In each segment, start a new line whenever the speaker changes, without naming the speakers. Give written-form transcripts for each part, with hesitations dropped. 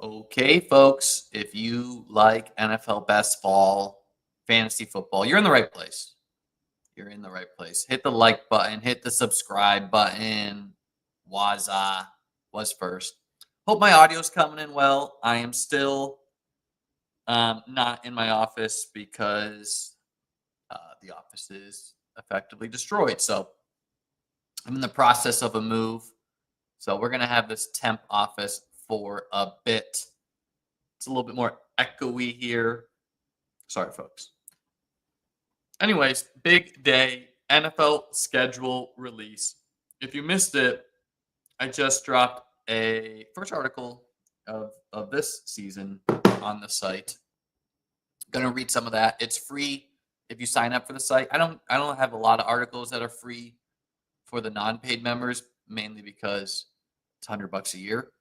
Okay, folks, if you like NFL best ball, fantasy football, you're in the right place. You're in the right place. Hit the like button, hit the subscribe button. Waza was first. Hope my audio's coming in well. I am still not in my office because the office is effectively destroyed. So I'm in the process of a move. So we're going to have this temp office for a bit. It's a little bit more echoey here. Sorry, folks. Anyways, big day, NFL schedule release. If you missed it, I just dropped a first article of this season on the site. Gonna read some of that. It's free if you sign up for the site. I don't have a lot of articles that are free for the non-paid members, mainly because it's $100 a year.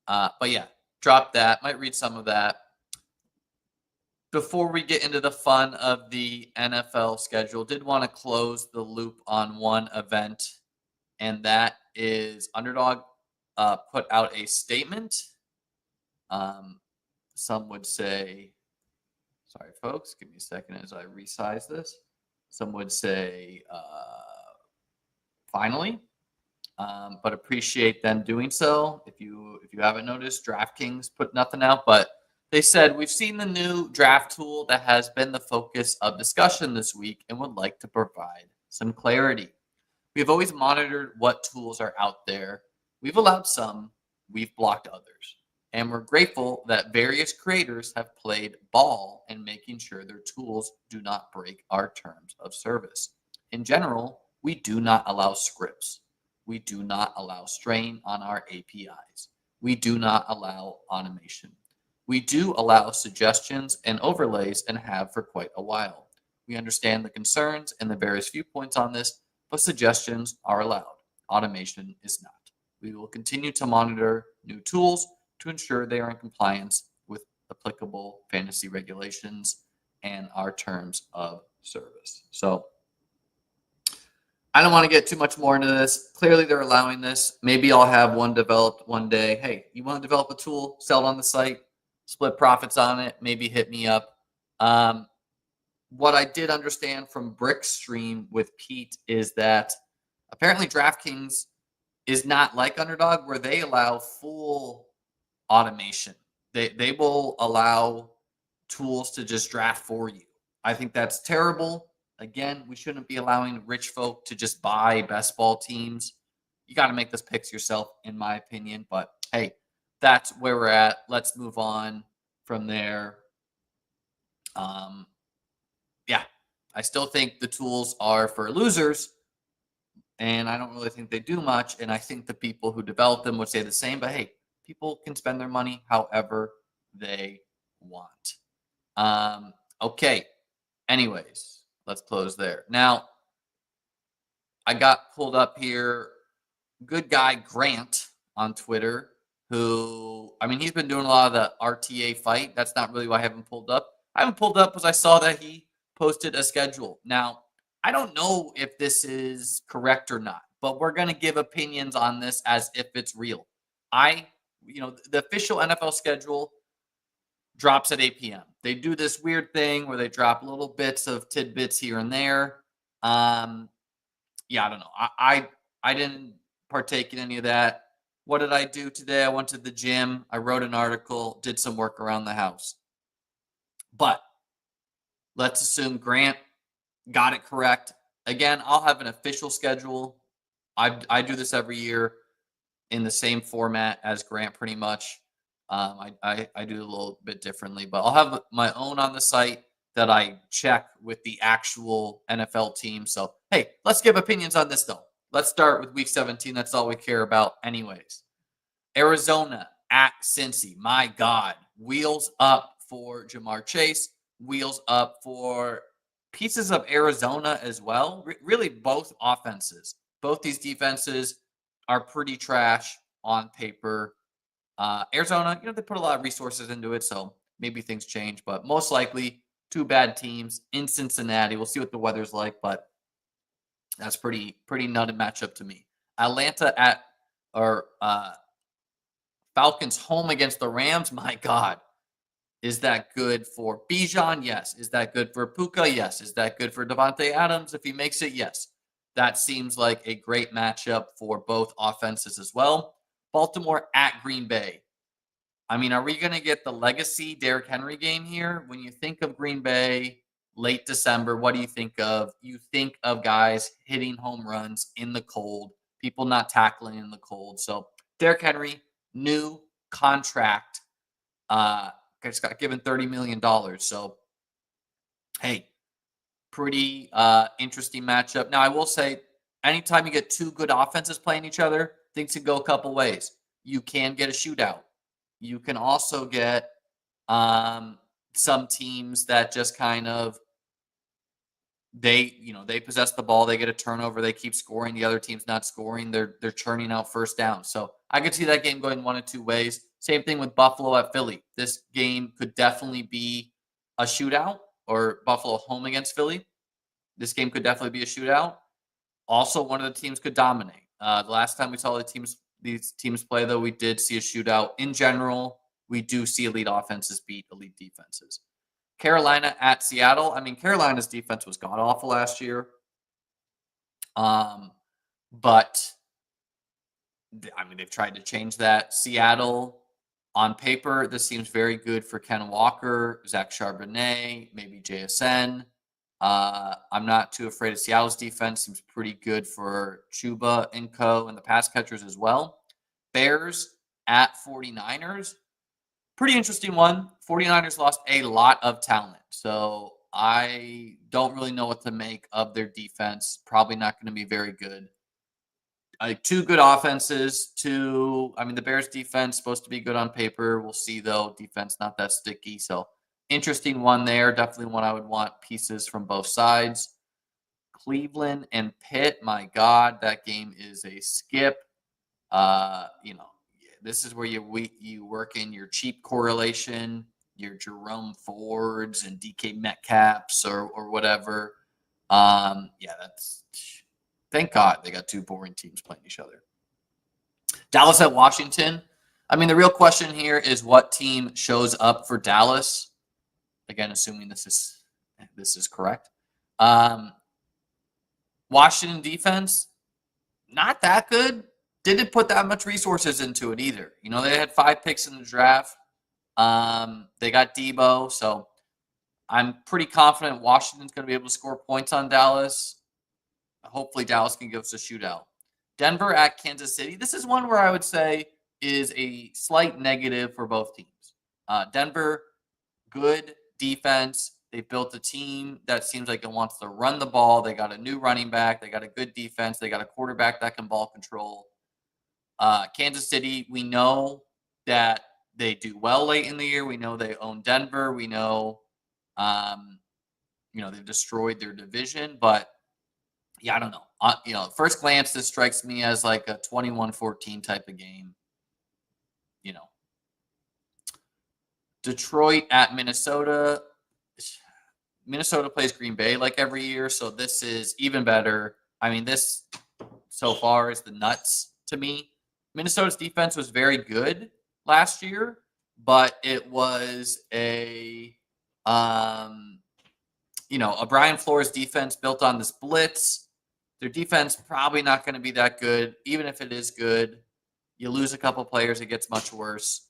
But yeah, drop that. Might read some of that. Before we get into the fun of the NFL schedule, did want to close the loop on one event, and that is Underdog put out a statement. Some would say, sorry, folks, give me a second as I resize this. Some would say, finally, but appreciate them doing so. If you haven't noticed, DraftKings put nothing out, but they said, we've seen the new draft tool that has been the focus of discussion this week and would like to provide some clarity. We've always monitored what tools are out there. We've allowed some, we've blocked others. And we're grateful that various creators have played ball in making sure their tools do not break our terms of service. In general, we do not allow scripts. We do not allow strain on our APIs. We do not allow automation. We do allow suggestions and overlays and have for quite a while. We understand the concerns and the various viewpoints on this, but suggestions are allowed. Automation is not. We will continue to monitor new tools to ensure they are in compliance with applicable fantasy regulations and our terms of service. So I don't want to get too much more into this. Clearly, they're allowing this. Maybe I'll have one developed one day. Hey, you want to develop a tool, sell it on the site, split profits on it, maybe hit me up. What I did understand from Brickstream with Pete is that apparently DraftKings is not like Underdog, where they allow full automation. They will allow tools to just draft for you. I think that's terrible. Again, we shouldn't be allowing rich folk to just buy best ball teams. You got to make those picks yourself, in my opinion. But hey, that's where we're at. Let's move on from there. Yeah, I still think the tools are for losers, and I don't really think they do much. And I think the people who develop them would say the same. But hey, people can spend their money however they want. Okay. Anyways, let's close there. Now, I got pulled up here. Good guy Grant on Twitter, who, I mean, he's been doing a lot of the RTA fight. That's not really why I haven't pulled up. I haven't pulled up because I saw that he posted a schedule. Now, I don't know if this is correct or not, but we're going to give opinions on this as if it's real. The official NFL schedule drops at 8 p.m. They do this weird thing where they drop little bits of tidbits here and there. I don't know. I didn't partake in any of that. What did I do today? I went to the gym. I wrote an article, did some work around the house. But let's assume Grant got it correct. Again, I'll have an official schedule. I do this every year in the same format as Grant pretty much. I do a little bit differently, but I'll have my own on the site that I check with the actual NFL team. So, hey, let's give opinions on this, though. Let's start with Week 17. That's all we care about anyways. Arizona at Cincy. My God. Wheels up for Jamar Chase. Wheels up for pieces of Arizona as well. Really, both offenses. Both these defenses are pretty trash on paper. Arizona, they put a lot of resources into it, so maybe things change. But most likely, two bad teams in Cincinnati. We'll see what the weather's like, but that's pretty nutty matchup to me. Atlanta Falcons home against the Rams. My God. Is that good for Bijan? Yes. Is that good for Puka? Yes. Is that good for Devontae Adams if he makes it? Yes. That seems like a great matchup for both offenses as well. Baltimore at Green Bay. I mean, are we going to get the legacy Derrick Henry game here? When you think of Green Bay, late December, what do you think of? You think of guys hitting home runs in the cold, people not tackling in the cold. So Derrick Henry, new contract, just got given $30 million. So, hey, pretty interesting matchup. Now, I will say, anytime you get two good offenses playing each other, things can go a couple ways. You can get a shootout. You can also get some teams that just kind of they possess the ball, they get a turnover, they keep scoring, the other team's not scoring, they're churning out first down. So I could see that game going one of two ways. Same thing with Buffalo at Philly. This game could definitely be a shootout, or Buffalo home against Philly. This game could definitely be a shootout. Also, one of the teams could dominate. The last time we saw these teams play, though, we did see a shootout. In general, we do see elite offenses beat elite defenses. Carolina at Seattle. I mean, Carolina's defense was god-awful last year. But, I mean, they've tried to change that. Seattle, on paper, this seems very good for Ken Walker, Zach Charbonnet, maybe JSN. I'm not too afraid of Seattle's defense. Seems pretty good for Chuba and co. and the pass catchers as well. Bears at 49ers. Pretty interesting one. 49ers lost a lot of talent. So I don't really know what to make of their defense. Probably not going to be very good. Two good offenses. The Bears defense supposed to be good on paper. We'll see, though. Defense not that sticky. So interesting one there. Definitely one I would want pieces from both sides. Cleveland and Pitt. My God, that game is a skip. This is where you work in your cheap correlation, your Jerome Fords and DK Metcalfs or whatever. That's thank God they got two boring teams playing each other. Dallas at Washington. I mean, the real question here is what team shows up for Dallas. Again, assuming this is correct. Washington defense, not that good. Didn't put that much resources into it either. They had 5 picks in the draft. They got Debo, so I'm pretty confident Washington's going to be able to score points on Dallas. Hopefully, Dallas can give us a shootout. Denver at Kansas City. This is one where I would say is a slight negative for both teams. Denver, good defense. They built a team that seems like it wants to run the ball. They got a new running back. They got a good defense. They got a quarterback that can ball control. Kansas City, we know that they do well late in the year. We know they own Denver. We know, they've destroyed their division. But, I don't know. First glance, this strikes me as like a 21-14 type of game. Detroit at Minnesota. Minnesota plays Green Bay like every year, so this is even better. I mean, this so far is the nuts to me. Minnesota's defense was very good last year, but it was a Brian Flores defense built on this blitz. Their defense probably not going to be that good. Even if it is good, you lose a couple players, it gets much worse,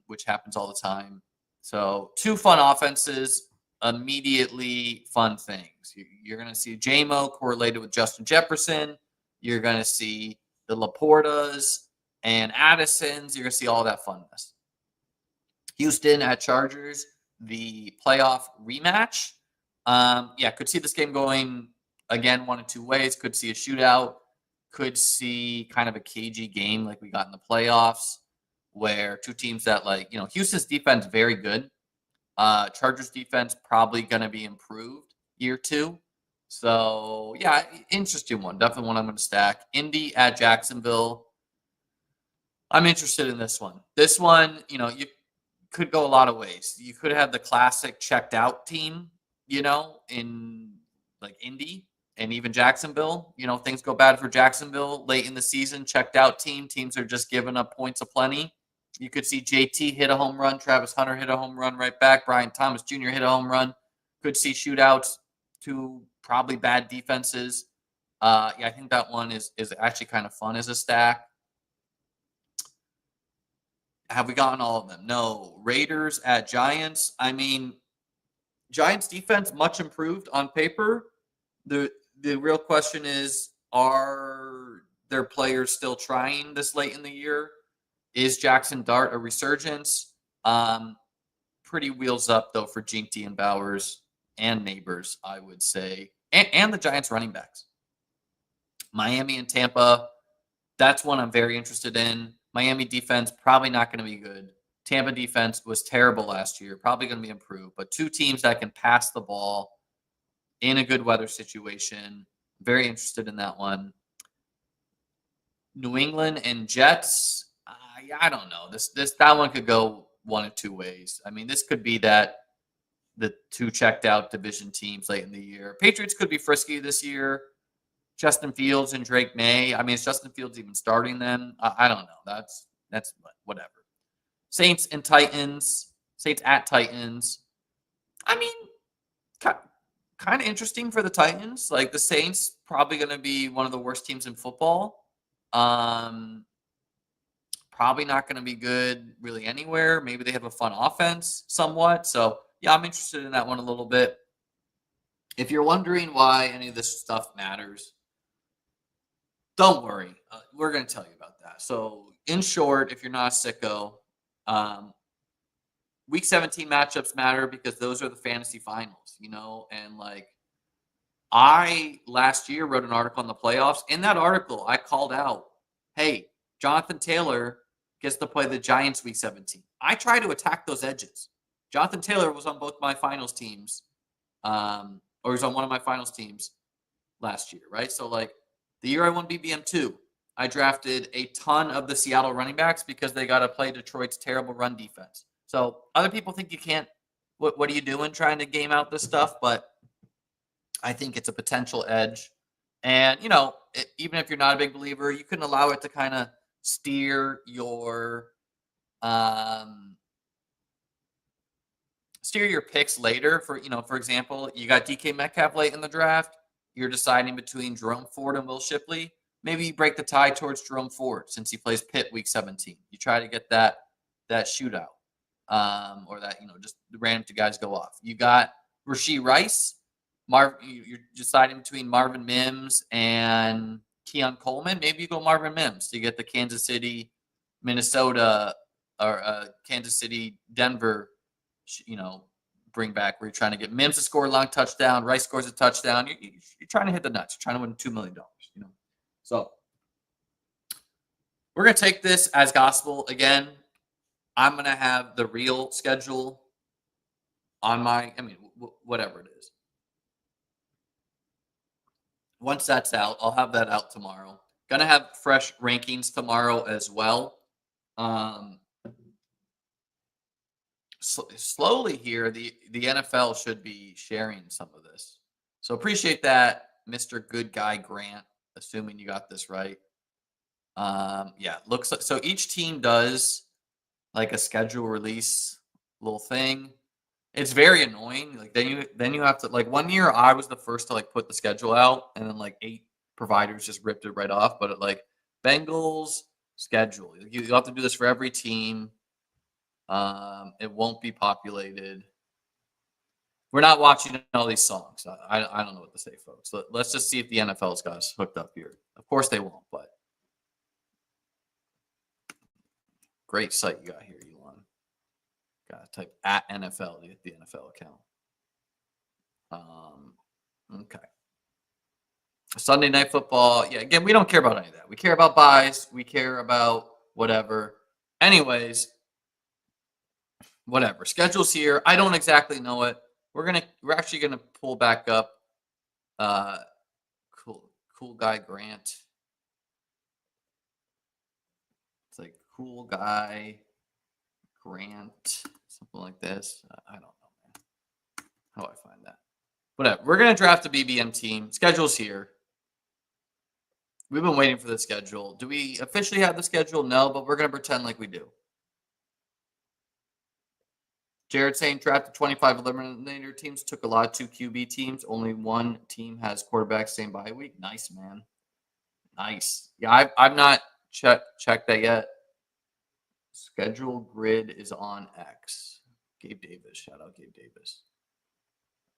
which happens all the time. So 2 fun offenses, immediately fun things. You're going to see JMO correlated with Justin Jefferson. You're going to see the Laportas and Addisons. You're going to see all that funness. Houston at Chargers, the playoff rematch. Could see this game going, again, one of two ways. Could see a shootout. Could see kind of a cagey game like we got in the playoffs where two teams that Houston's defense very good. Chargers defense probably going to be improved year 2. So, interesting one. Definitely one I'm going to stack. Indy at Jacksonville. I'm interested in this one. This one, you could go a lot of ways. You could have the classic checked out team, in like Indy, and even Jacksonville. Things go bad for Jacksonville late in the season. Checked out teams are just giving up points aplenty. You could see JT hit a home run, Travis Hunter hit a home run right back, Brian Thomas Jr. hit a home run. Could see shootouts to probably bad defenses. I think that one is actually kind of fun as a stack. Have we gotten all of them? No. Raiders at Giants. I mean, Giants defense much improved on paper. The real question is, are their players still trying this late in the year? Is Jackson Dart a resurgence? Pretty wheels up though for Jinky and Bowers and Neighbors, I would say, and the Giants running backs. Miami and Tampa, that's one I'm very interested in. Miami defense, probably not going to be good. Tampa defense was terrible last year, probably going to be improved. But two teams that can pass the ball in a good weather situation. Very interested in that one. New England and Jets, I don't know. That one could go one of two ways. I mean, this could be that the two checked out division teams late in the year. Patriots could be frisky this year. Justin Fields and Drake May. I mean, is Justin Fields even starting them? I don't know. That's whatever. Saints and Titans. Saints at Titans. I mean, kind of interesting for the Titans. Like the Saints, probably going to be one of the worst teams in football. Probably not going to be good really anywhere. Maybe they have a fun offense somewhat. So, yeah, I'm interested in that one a little bit. If you're wondering why any of this stuff matters, don't worry. We're going to tell you about that. So, in short, if you're not a sicko, Week 17 matchups matter because those are the fantasy finals, and like I last year wrote an article on the playoffs. In that article, I called out, hey, Jonathan Taylor gets to play the Giants Week 17. I try to attack those edges. Jonathan Taylor was on both my finals teams, or he's on one of my finals teams last year, right? So like the year I won BBM2, I drafted a ton of the Seattle running backs because they got to play Detroit's terrible run defense. So other people think you can't. What are you doing trying to game out this stuff? But I think it's a potential edge. And, even if you're not a big believer, you can allow it to kind of steer your picks later. For example, you got DK Metcalf late in the draft. You're deciding between Jerome Ford and Will Shipley. Maybe you break the tie towards Jerome Ford since he plays Pitt Week 17. You try to get that shootout. Or that, just the random two guys go off. You got Rashee Rice. You're deciding between Marvin Mims and Keon Coleman. Maybe you go Marvin Mims to get the Kansas City, Minnesota, or Kansas City, Denver, bring back where you're trying to get Mims to score a long touchdown. Rice scores a touchdown. You're trying to hit the nuts. You're trying to win $2 million, So we're going to take this as gospel again. I'm going to have the real schedule on whatever it is. Once that's out, I'll have that out tomorrow. Going to have fresh rankings tomorrow as well. Slowly here, the NFL should be sharing some of this. So appreciate that, Mr. Good Guy Grant, assuming you got this right. Looks like so each team does like a schedule release little thing. It's very annoying. Like then you have to, like, one year I was the first to like put the schedule out, and then like 8 providers just ripped it right off. But Bengals schedule, you have to do this for every team. It won't be populated. We're not watching all these songs. I don't know what to say, folks. Let's just see if the NFL's got us hooked up here. Of course they won't, but great site you got here, Elon. Got to type at NFL to get the NFL account. Okay. Sunday Night Football. Yeah, again, we don't care about any of that. We care about buys. We care about whatever. Anyways, whatever. Schedule's here. I don't exactly know it. We're actually gonna pull back up cool guy Grant. It's like cool guy Grant, something like this. I don't know, man. How do I find that? Whatever. We're going to draft the BBM team. Schedule's here. We've been waiting for the schedule. Do we officially have the schedule? No, but we're going to pretend like we do. Jared saying drafted 25 Eliminator teams, took a lot of 2 QB teams. Only one team has quarterbacks same bye week. Nice, man. Nice. Yeah, I've not checked that yet. Schedule grid is on X. Gabe Davis. Shout out Gabe Davis.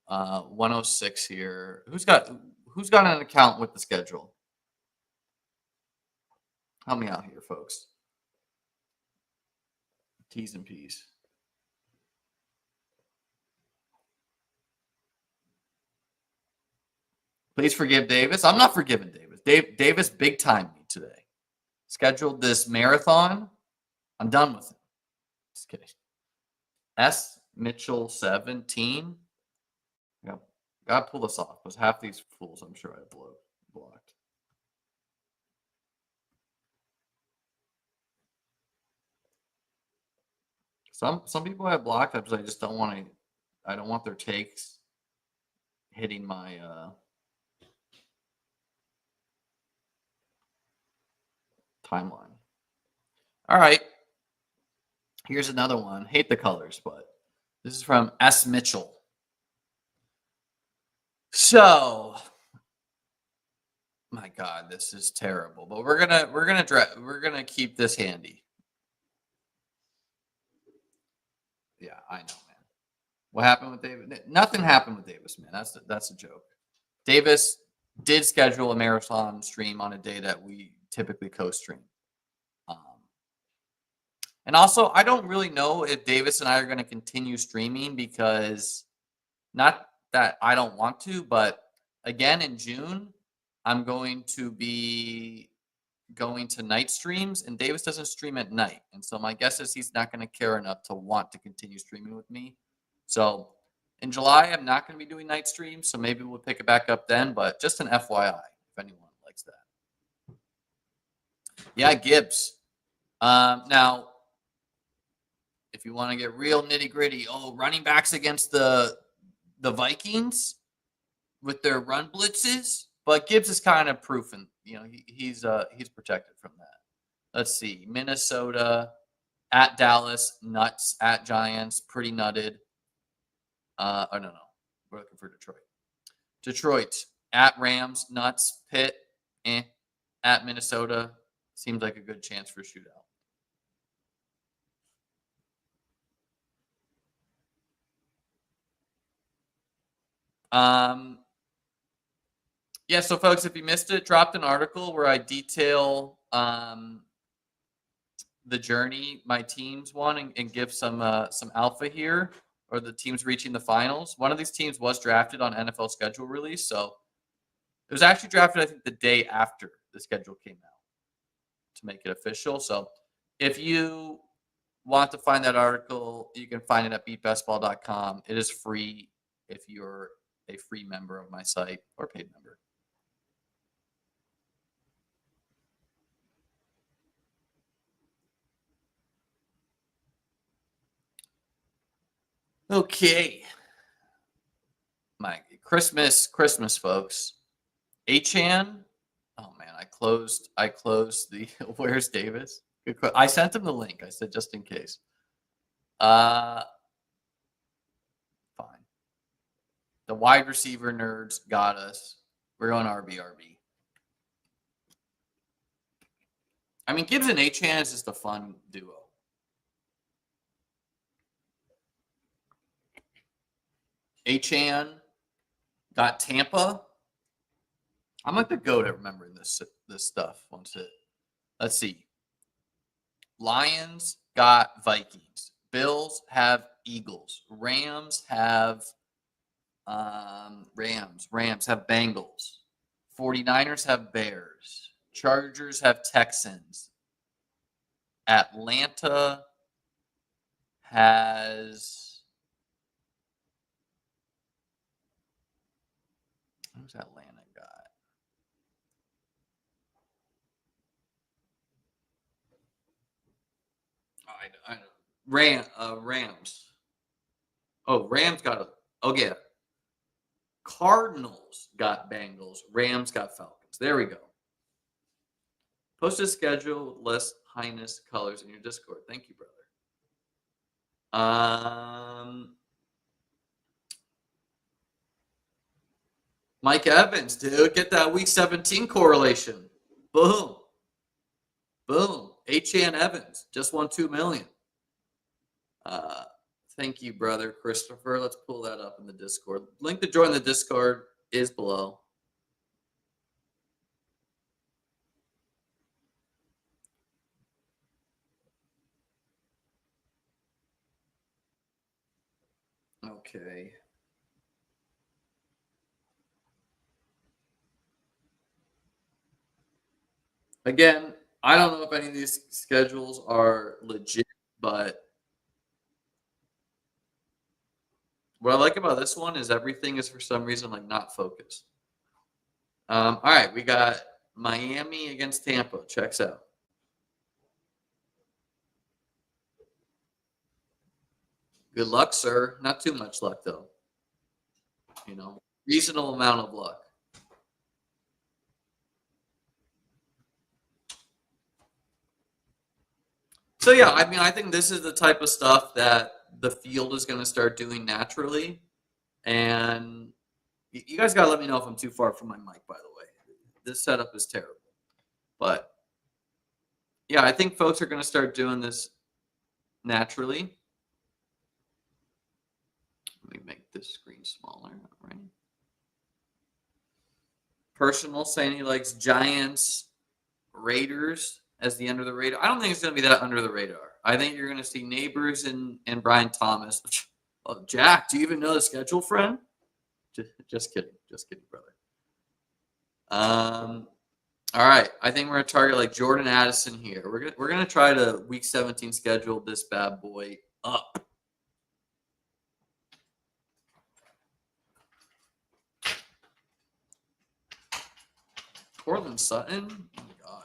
106 here. Who's got an account with the schedule? Help me out here, folks. T's and P's. Please forgive Davis. I'm not forgiving Davis. Davis big time me today. Scheduled this marathon. I'm done with it. Just kidding. S. Mitchell 17. Yeah, gotta pull this off because half these fools I'm sure I blocked. Some people I have blocked. I just don't want to. I don't want their takes hitting my timeline. All right. Here's another one. Hate the colors, but this is from S. Mitchell. So, my God, this is terrible. But we're gonna keep this handy. Yeah, I know, man. What happened with Davis? Nothing happened with Davis, man. That's a joke. Davis did schedule a marathon stream on a day that we typically co-stream. And also, I don't really know if Davis and I are going to continue streaming because not that I don't want to, but again, in June, I'm going to be going to night streams, and Davis doesn't stream at night. And so my guess is he's not going to care enough to want to continue streaming with me. So in July, I'm not going to be doing night streams, so maybe we'll pick it back up then, but just an FYI, if anyone likes that. Yeah, Gibbs. Now, if you want to get real nitty-gritty, running backs against the Vikings with their run blitzes, but Gibbs is kind of proof, and he's protected from that. Let's see, Minnesota at Dallas, nuts at Giants, pretty nutted. No, we're looking for Detroit. Detroit at Rams, nuts. Pitt, at Minnesota, seems like a good chance for a shootout. Yeah, so folks, if you missed it, dropped an article where I detail the journey my teams won and give some alpha here, or the teams reaching the finals. One of these teams was drafted on NFL schedule release, so it was actually drafted, I think, the day after the schedule came out to make it official. So if you want to find that article, you can find it at beatbestball.com. It is free if you're a free member of my site or paid member. Okay. My Christmas, folks. Achan. Oh man, I closed the where's Davis? I sent him the link. I said just in case. Fine. The wide receiver nerds got us. We're going RB. I mean, Gibbs and Achan is just a fun duo. Achan got Tampa. I'm like the goat at remembering this stuff. Let's see. Lions got Vikings. Bills have Eagles. Rams have Rams have Bengals. 49ers have Bears. Chargers have Texans. Atlanta has who's Atlanta got? I know. Rams. Oh, Rams got a. Oh yeah. Cardinals got Bengals. Rams got Falcons. There we go. Post a schedule with less highness colors in your Discord. Thank you, brother. Mike Evans, dude, get that week 17 correlation. Boom. Boom. H.N. Evans just won $2 million. Thank you, brother Christopher. Let's pull that up in the Discord. Link to join the Discord is below. Okay. Again, I don't know if any of these schedules are legit, but what I like about this one is everything is for some reason like not focused. All right, we got Miami against Tampa. Checks out. Good luck, sir. Not too much luck though. Reasonable amount of luck. So yeah, I mean, I think this is the type of stuff that the field is going to start doing naturally. And you guys got to let me know if I'm too far from my mic, by the way. This setup is terrible. But yeah, I think folks are going to start doing this naturally. Let me make this screen smaller, right? Personal saying he likes Giants, Raiders as the under the radar. I don't think it's going to be that under the radar. I think you're going to see Neighbors and Brian Thomas. Oh, Jack, do you even know the schedule, friend? Just kidding. Just kidding, brother. All right. I think we're going to target like Jordan Addison here. We're gonna try to week 17 schedule this bad boy up. Cortland Sutton? Oh my God.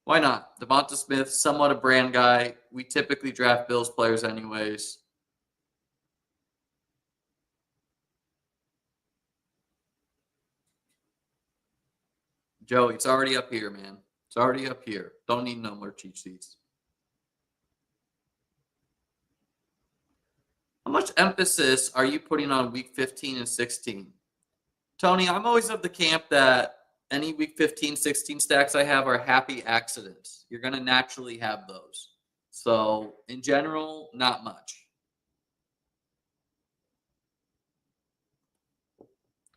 Why not? Devonta Smith, somewhat a brand guy. We typically draft Bills players anyways. Joey, it's already up here, man. It's already up here. Don't need no more cheat sheets. How much emphasis are you putting on week 15 and 16? Tony, I'm always of the camp that any week 15, 16 stacks I have are happy accidents. You're going to naturally have those. So, in general, not much.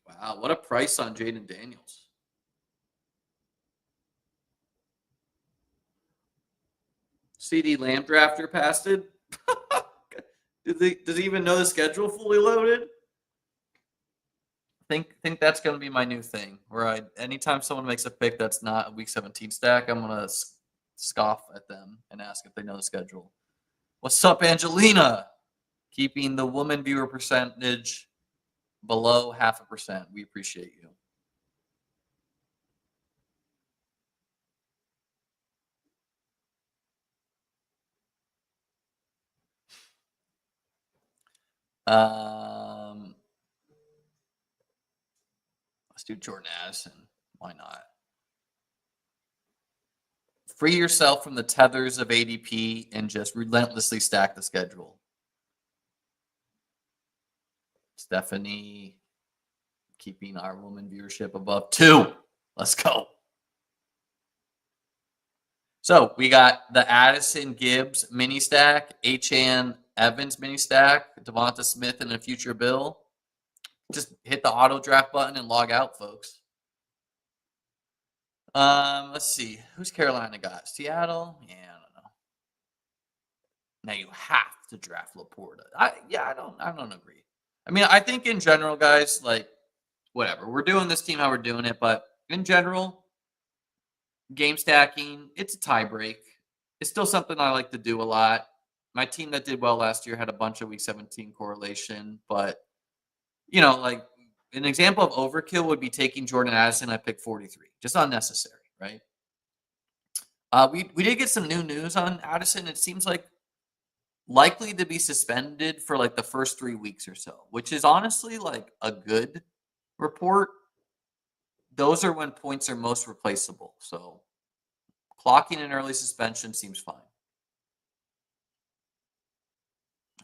Wow, what a price on Jaden Daniels. CD Lamb drafter passed it. Does he even know the schedule fully loaded? Think that's going to be my new thing. Where anytime someone makes a pick that's not a week 17 stack, I'm going to scoff at them and ask if they know the schedule. What's up, Angelina? Keeping the woman viewer percentage below 0.5%. We appreciate you. Let's do Jordan Addison. Why not? Free yourself from the tethers of ADP and just relentlessly stack the schedule. Stephanie, keeping our woman viewership above 2. Let's go. So we got the Addison Gibbs mini stack, H.N. Evans mini stack, Devonta Smith and a future Bill. Just hit the auto draft button and log out, folks. Let's see. Who's Carolina got? Seattle? Yeah, I don't know. Now you have to draft Laporta. I don't agree. I mean, I think in general, guys, like whatever. We're doing this team how we're doing it, but in general, game stacking, it's a tie break. It's still something I like to do a lot. My team that did well last year had a bunch of week 17 correlation, but like an example of overkill would be taking Jordan Addison at pick 43. Just unnecessary, right? We did get some new news on Addison. It seems like likely to be suspended for like the first 3 weeks or so, which is honestly like a good report. Those are when points are most replaceable. So clocking an early suspension seems fine.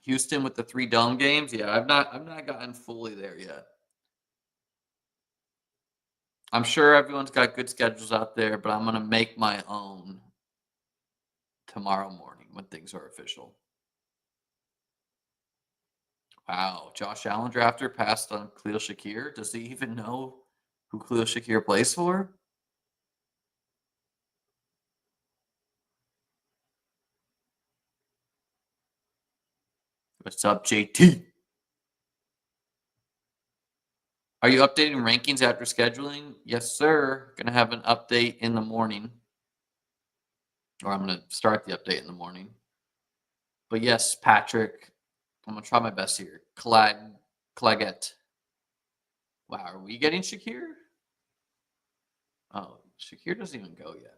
Houston with the 3 dome games. Yeah, I've not gotten fully there yet. I'm sure everyone's got good schedules out there, but I'm gonna make my own tomorrow morning when things are official. Wow, Josh Allen drafter passed on Khalil Shakir. Does he even know who Khalil Shakir plays for? What's up, JT? Are you updating rankings after scheduling? Yes, sir. Gonna have an update in the morning. Or I'm gonna start the update in the morning. But yes, Patrick, I'm gonna try my best here. Claggett. Wow, are we getting Shakir? Oh, Shakir doesn't even go yet.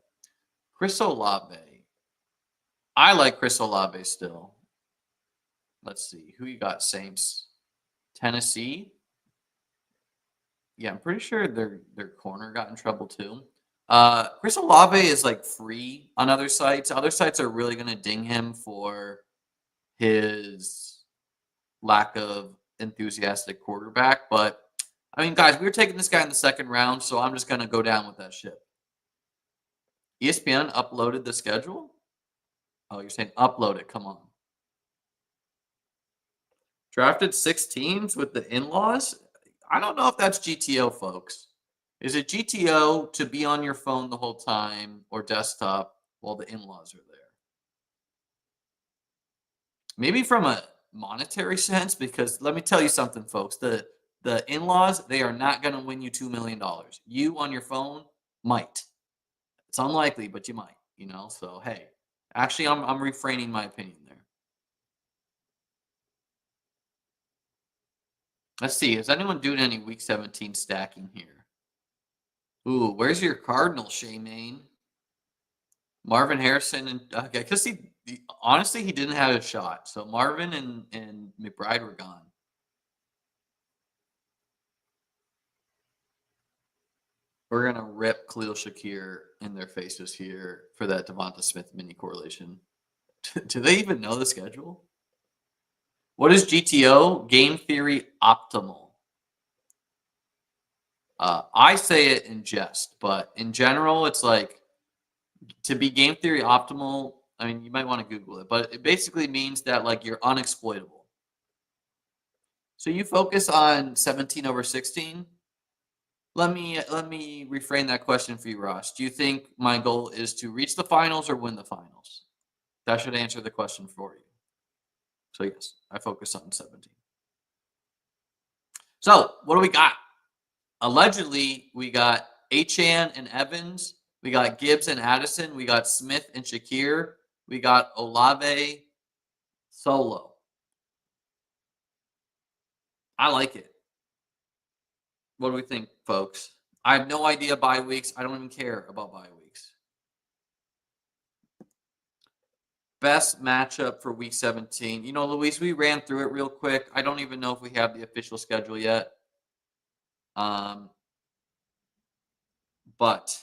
Chris Olave. I like Chris Olave still. Let's see. Who you got? Saints. Tennessee. Yeah, I'm pretty sure their corner got in trouble too. Chris Olave is like free on other sites. Other sites are really gonna ding him for his lack of enthusiastic quarterback. But I mean, guys, we were taking this guy in the second round, so I'm just gonna go down with that ship. ESPN uploaded the schedule. Oh, you're saying upload it? Come on. Drafted 6 teams with the in-laws. I don't know if that's GTO, folks. Is it GTO to be on your phone the whole time or desktop while the in-laws are there? Maybe from a monetary sense, because let me tell you something, folks. The in-laws, they are not going to win you $2 million. You on your phone might. It's unlikely, but you might, you know? So, hey, actually, I'm refraining my opinion there. Let's see. Is anyone doing any Week 17 stacking here? Ooh, where's your Cardinal, Shaymaine? Marvin Harrison and okay, because he honestly he didn't have a shot. So Marvin and McBride were gone. We're gonna rip Khalil Shakir in their faces here for that Devonta Smith mini correlation. Do they even know the schedule? What is GTO? Game theory optimal. I say it in jest, but in general, it's like to be game theory optimal. I mean, you might want to Google it, but it basically means that like you're unexploitable. So you focus on 17 over 16. Let me reframe that question for you, Ross. Do you think my goal is to reach the finals or win the finals? That should answer the question for you. So yes, I focus on 17. So what do we got? Allegedly, we got Achane and Evans. We got Gibbs and Addison. We got Smith and Shakir. We got Olave solo. I like it. What do we think, folks? I have no idea bye weeks. I don't even care about bye weeks. Best matchup for week 17. You know, Luis, we ran through it real quick. I don't even know if we have the official schedule yet. But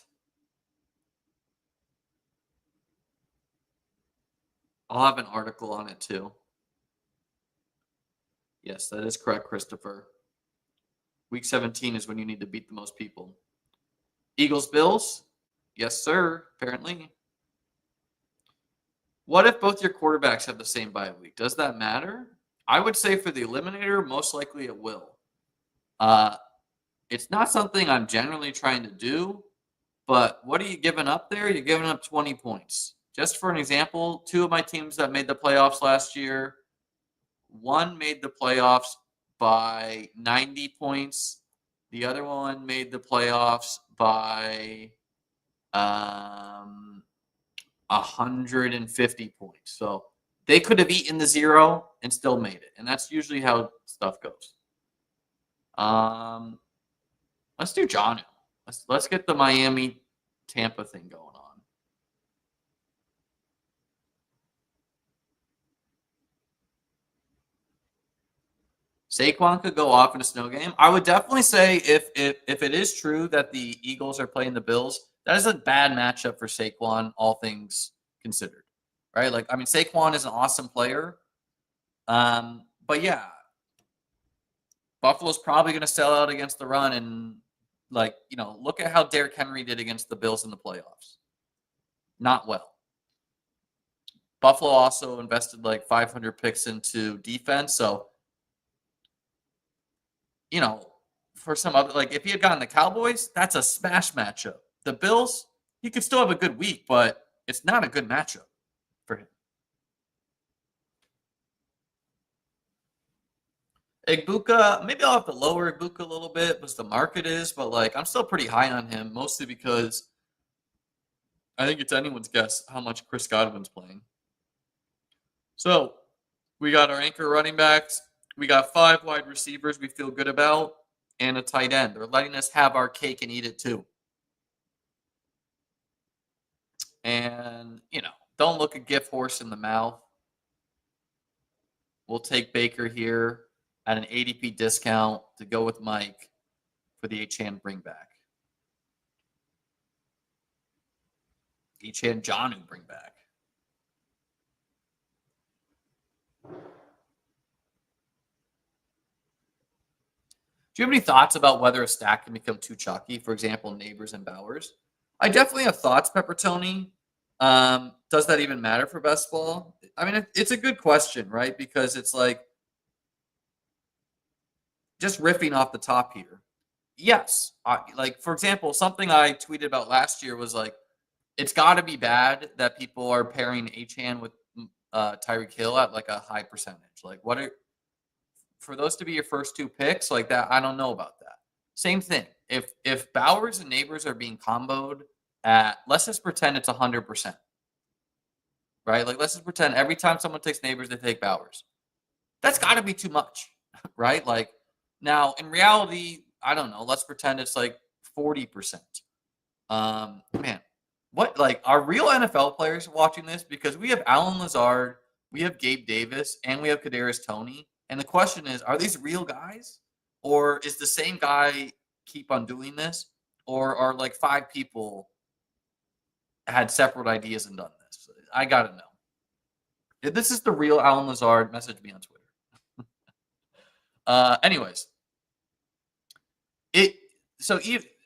I'll have an article on it too. Yes, that is correct, Christopher. Week 17 is when you need to beat the most people. Eagles, Bills? Yes, sir, apparently. What if both your quarterbacks have the same bye week? Does that matter? I would say for the Eliminator, most likely it will. It's not something I'm generally trying to do, but what are you giving up there? You're giving up 20 points. Just for an example, 2 of my teams that made the playoffs last year, one made the playoffs by 90 points. The other one made the playoffs by 150 points. So they could have eaten the 0 and still made it. And that's usually how stuff goes. Let's do Jonnu. Let's get the Miami Tampa thing going on. Saquon could go off in a snow game. I would definitely say if it is true that the Eagles are playing the Bills, that is a bad matchup for Saquon, all things considered. Right? Like, I mean, Saquon is an awesome player. But yeah, Buffalo's probably going to sell out against the run, and look at how Derrick Henry did against the Bills in the playoffs. Not well. Buffalo also invested like 500 picks into defense, so for some other, like if he had gotten the Cowboys, that's a smash matchup. The Bills, he could still have a good week, but it's not a good matchup for him. Igbuka, maybe I'll have to lower Igbuka a little bit because the market is, but like I'm still pretty high on him, mostly because I think it's anyone's guess how much Chris Godwin's playing. So we got our anchor running backs. We got 5 wide receivers we feel good about and a tight end. They're letting us have our cake and eat it too. And, don't look a gift horse in the mouth. We'll take Baker here at an ADP discount to go with Mike for the Achane bring back. Achane Jonnu bring back. Do you have any thoughts about whether a stack can become too chalky? For example, Neighbors and Bowers. I definitely have thoughts, Peppertoni. Does that even matter for best ball? I mean, it's a good question, right? Because it's like just riffing off the top here. Yes, like for example, something I tweeted about last year was like, it's got to be bad that people are pairing Achane with Tyreek Hill at like a high percentage. Like, for those to be your first 2 picks like that? I don't know about that. Same thing. If Bowers and Neighbors are being comboed at, let's just pretend it's 100%, right? Like, let's just pretend every time someone takes Neighbors, they take Bowers. That's got to be too much, right? Like, now in reality, I don't know. Let's pretend it's like 40%. Man, what, like, are real NFL players watching this? Because we have Alan Lazard, we have Gabe Davis, and we have Kadarius Toney. And the question is, are these real guys? Or is the same guy keep on doing this? Or are like 5 people had separate ideas and done this? I got to know. If this is the real Alan Lazard, message me on Twitter. Anyways.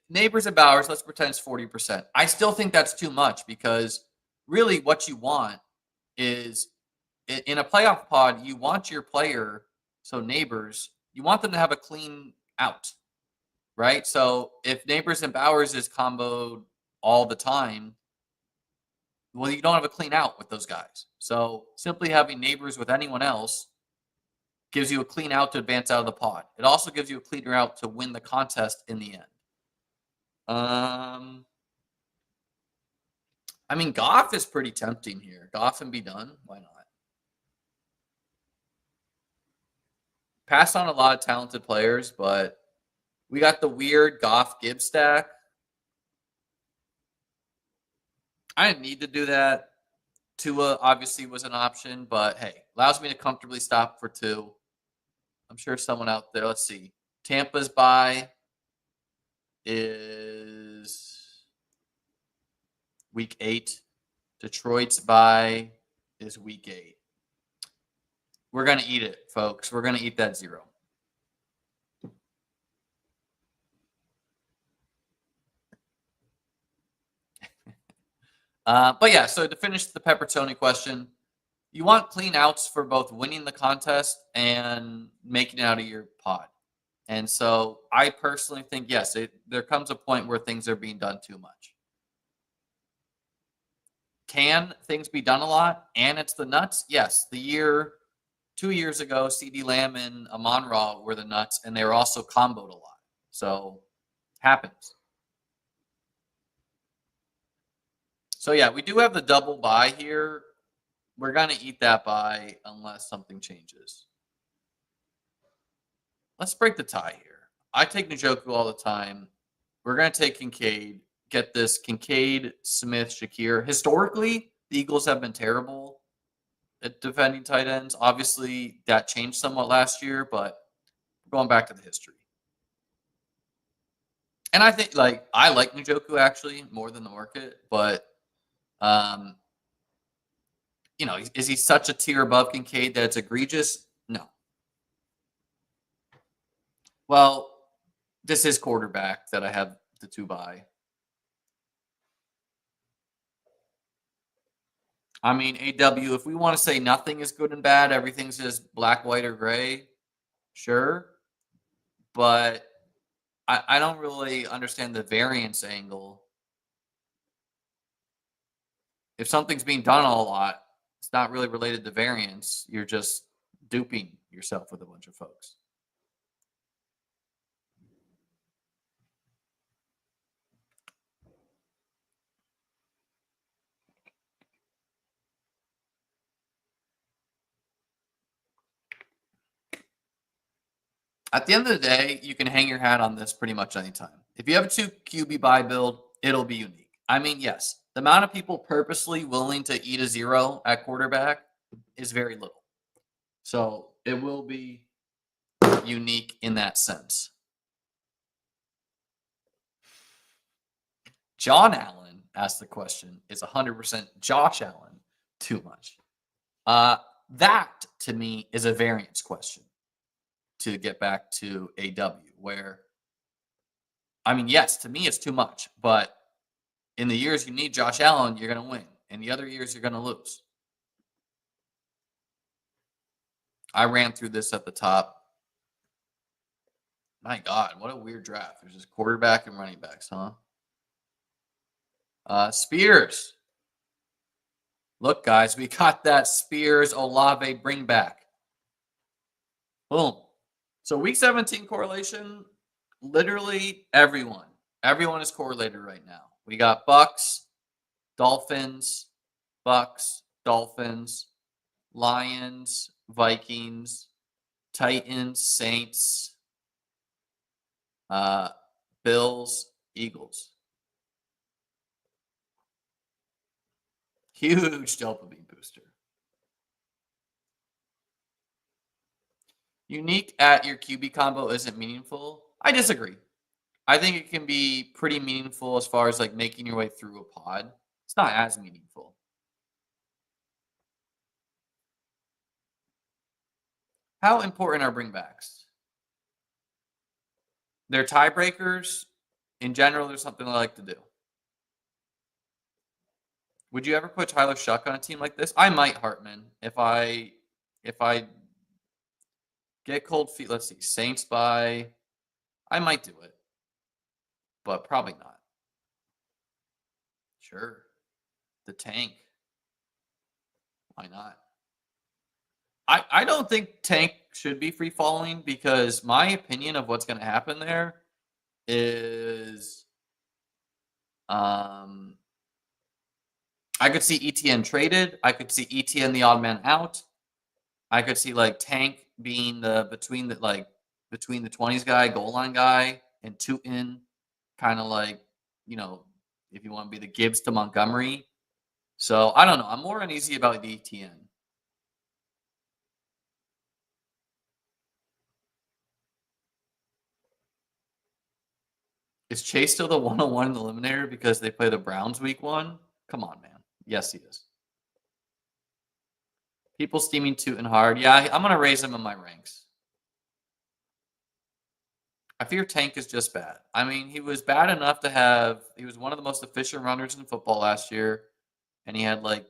Neighbors and Bowers, let's pretend it's 40%. I still think that's too much because really what you want is in a playoff pod, you want your player, so Neighbors, you want them to have a clean out, right? So if Neighbors and Bowers is comboed all the time, well, you don't have a clean out with those guys. So simply having Neighbors with anyone else gives you a clean out to advance out of the pod. It also gives you a cleaner out to win the contest in the end. I mean, Goff is pretty tempting here. Goff and be done. Why not? Passed on a lot of talented players, but we got the weird Goff Gibbs stack. I didn't need to do that. Tua obviously was an option, but hey, allows me to comfortably stop for 2. I'm sure someone out there, let's see. Tampa's bye is week 8. Detroit's bye is week 8. We're going to eat it, folks. We're going to eat that 0. But yeah, so to finish the Peppertoni question, you want clean outs for both winning the contest and making it out of your pod. And so I personally think, yes, there comes a point where things are being done too much. Can things be done a lot and it's the nuts? Yes. 2 years ago, CeeDee Lamb and Amon-Ra were the nuts, and they were also comboed a lot. So, happens. So, yeah, we do have the double bye here. We're going to eat that bye unless something changes. Let's break the tie here. I take Njoku all the time. We're going to take Kincaid. Get this: Kincaid, Smith, Shakir. Historically, the Eagles have been terrible at defending tight ends. Obviously, that changed somewhat last year, but going back to the history. And I think I like Njoku actually more than the market, but is he such a tier above Kincaid that it's egregious? No. Well, this is quarterback that I have the two by. I mean, AW, if we want to say nothing is good and bad, everything's just black, white, or gray, sure. But I don't really understand the variance angle. If something's being done a lot, it's not really related to variance. You're just duping yourself with a bunch of folks. At the end of the day, you can hang your hat on this pretty much anytime. If you have a 2 QB buy build, it'll be unique. I mean, yes, the amount of people purposely willing to eat a 0 at quarterback is very little. So it will be unique in that sense. John Allen asked the question, is 100% Josh Allen too much? That, to me, is a variance question. To get back to AW, where, I mean, yes, to me it's too much, but in the years you need Josh Allen, you're going to win. In the other years, you're going to lose. I ran through this at the top. My God, what a weird draft. There's just quarterback and running backs, huh? Spears. Look, guys, we got that Spears Olave bring back. Boom. So week 17 correlation, literally everyone. Everyone is correlated right now. We got Bucks, Dolphins, Bucks, Dolphins, Lions, Vikings, Titans, Saints, Bills, Eagles. Huge dopamine booster. Unique at your QB combo isn't meaningful. I disagree. I think it can be pretty meaningful as far as like making your way through a pod. It's not as meaningful. How important are bringbacks? They're tiebreakers. In general, there's something I like to do. Would you ever put Tyler Shuck on a team like this? I might, Hartman. If I get cold feet, let's see, Saints by, I might do it, but probably not. Sure. The tank. Why not? I don't think tank should be free falling because my opinion of what's going to happen there is I could see ETN traded. I could see ETN the odd man out. I could see like tank being between the 20s guy, goal line guy, and Tootin kind of like, if you want to be the Gibbs to Montgomery. So I don't know. I'm more uneasy about the ETN. Is Chase still the 101 in the Eliminator because they play the Browns week 1? Come on, man. Yes, he is. People steaming Tootin hard. Yeah, I'm going to raise him in my ranks. I fear Tank is just bad. I mean, he was bad enough he was one of the most efficient runners in football last year, and he had like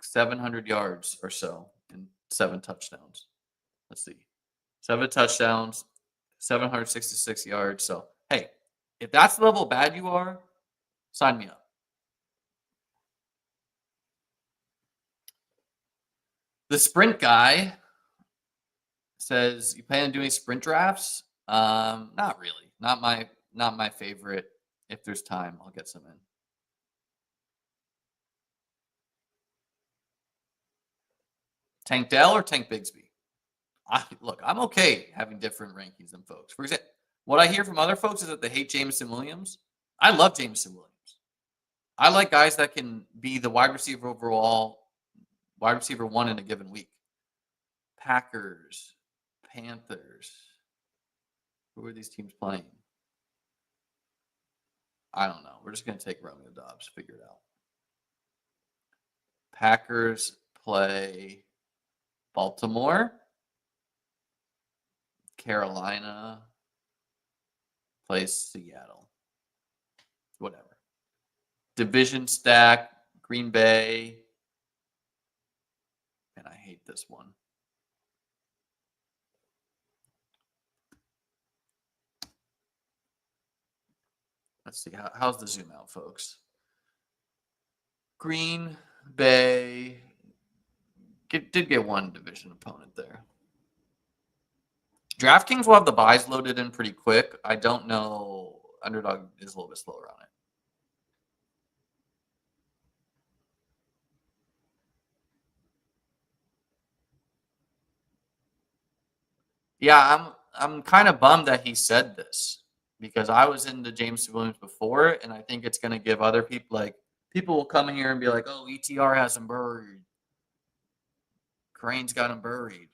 700 yards or so and 7 touchdowns. Let's see. 7 touchdowns, 766 yards. So, hey, if that's the level bad you are, sign me up. The sprint guy says, you plan on doing sprint drafts? Not really. Not my favorite. If there's time, I'll get some in. Tank Dell or Tank Bigsby? Look, I'm okay having different rankings than folks. For example, What I hear from other folks is that they hate Jameson Williams. I love Jameson Williams. I like guys that can be the wide receiver overall, wide receiver one in a given week. Packers, Panthers. Who are these teams playing? I don't know. We're just going to take Romeo Dobbs, figure it out. Packers play Baltimore, Carolina plays Seattle. Whatever. Division stack, Green Bay. And I hate this one. Let's see. How's the zoom out, folks? Green Bay did get one division opponent there. DraftKings will have the buys loaded in pretty quick. I don't know. Underdog is a little bit slower on it. Yeah, I'm kind of bummed that he said this because I was into James Williams before, and I think it's going to give other people people will come here and be like, "Oh, ETR has him buried. Crane's got him buried,"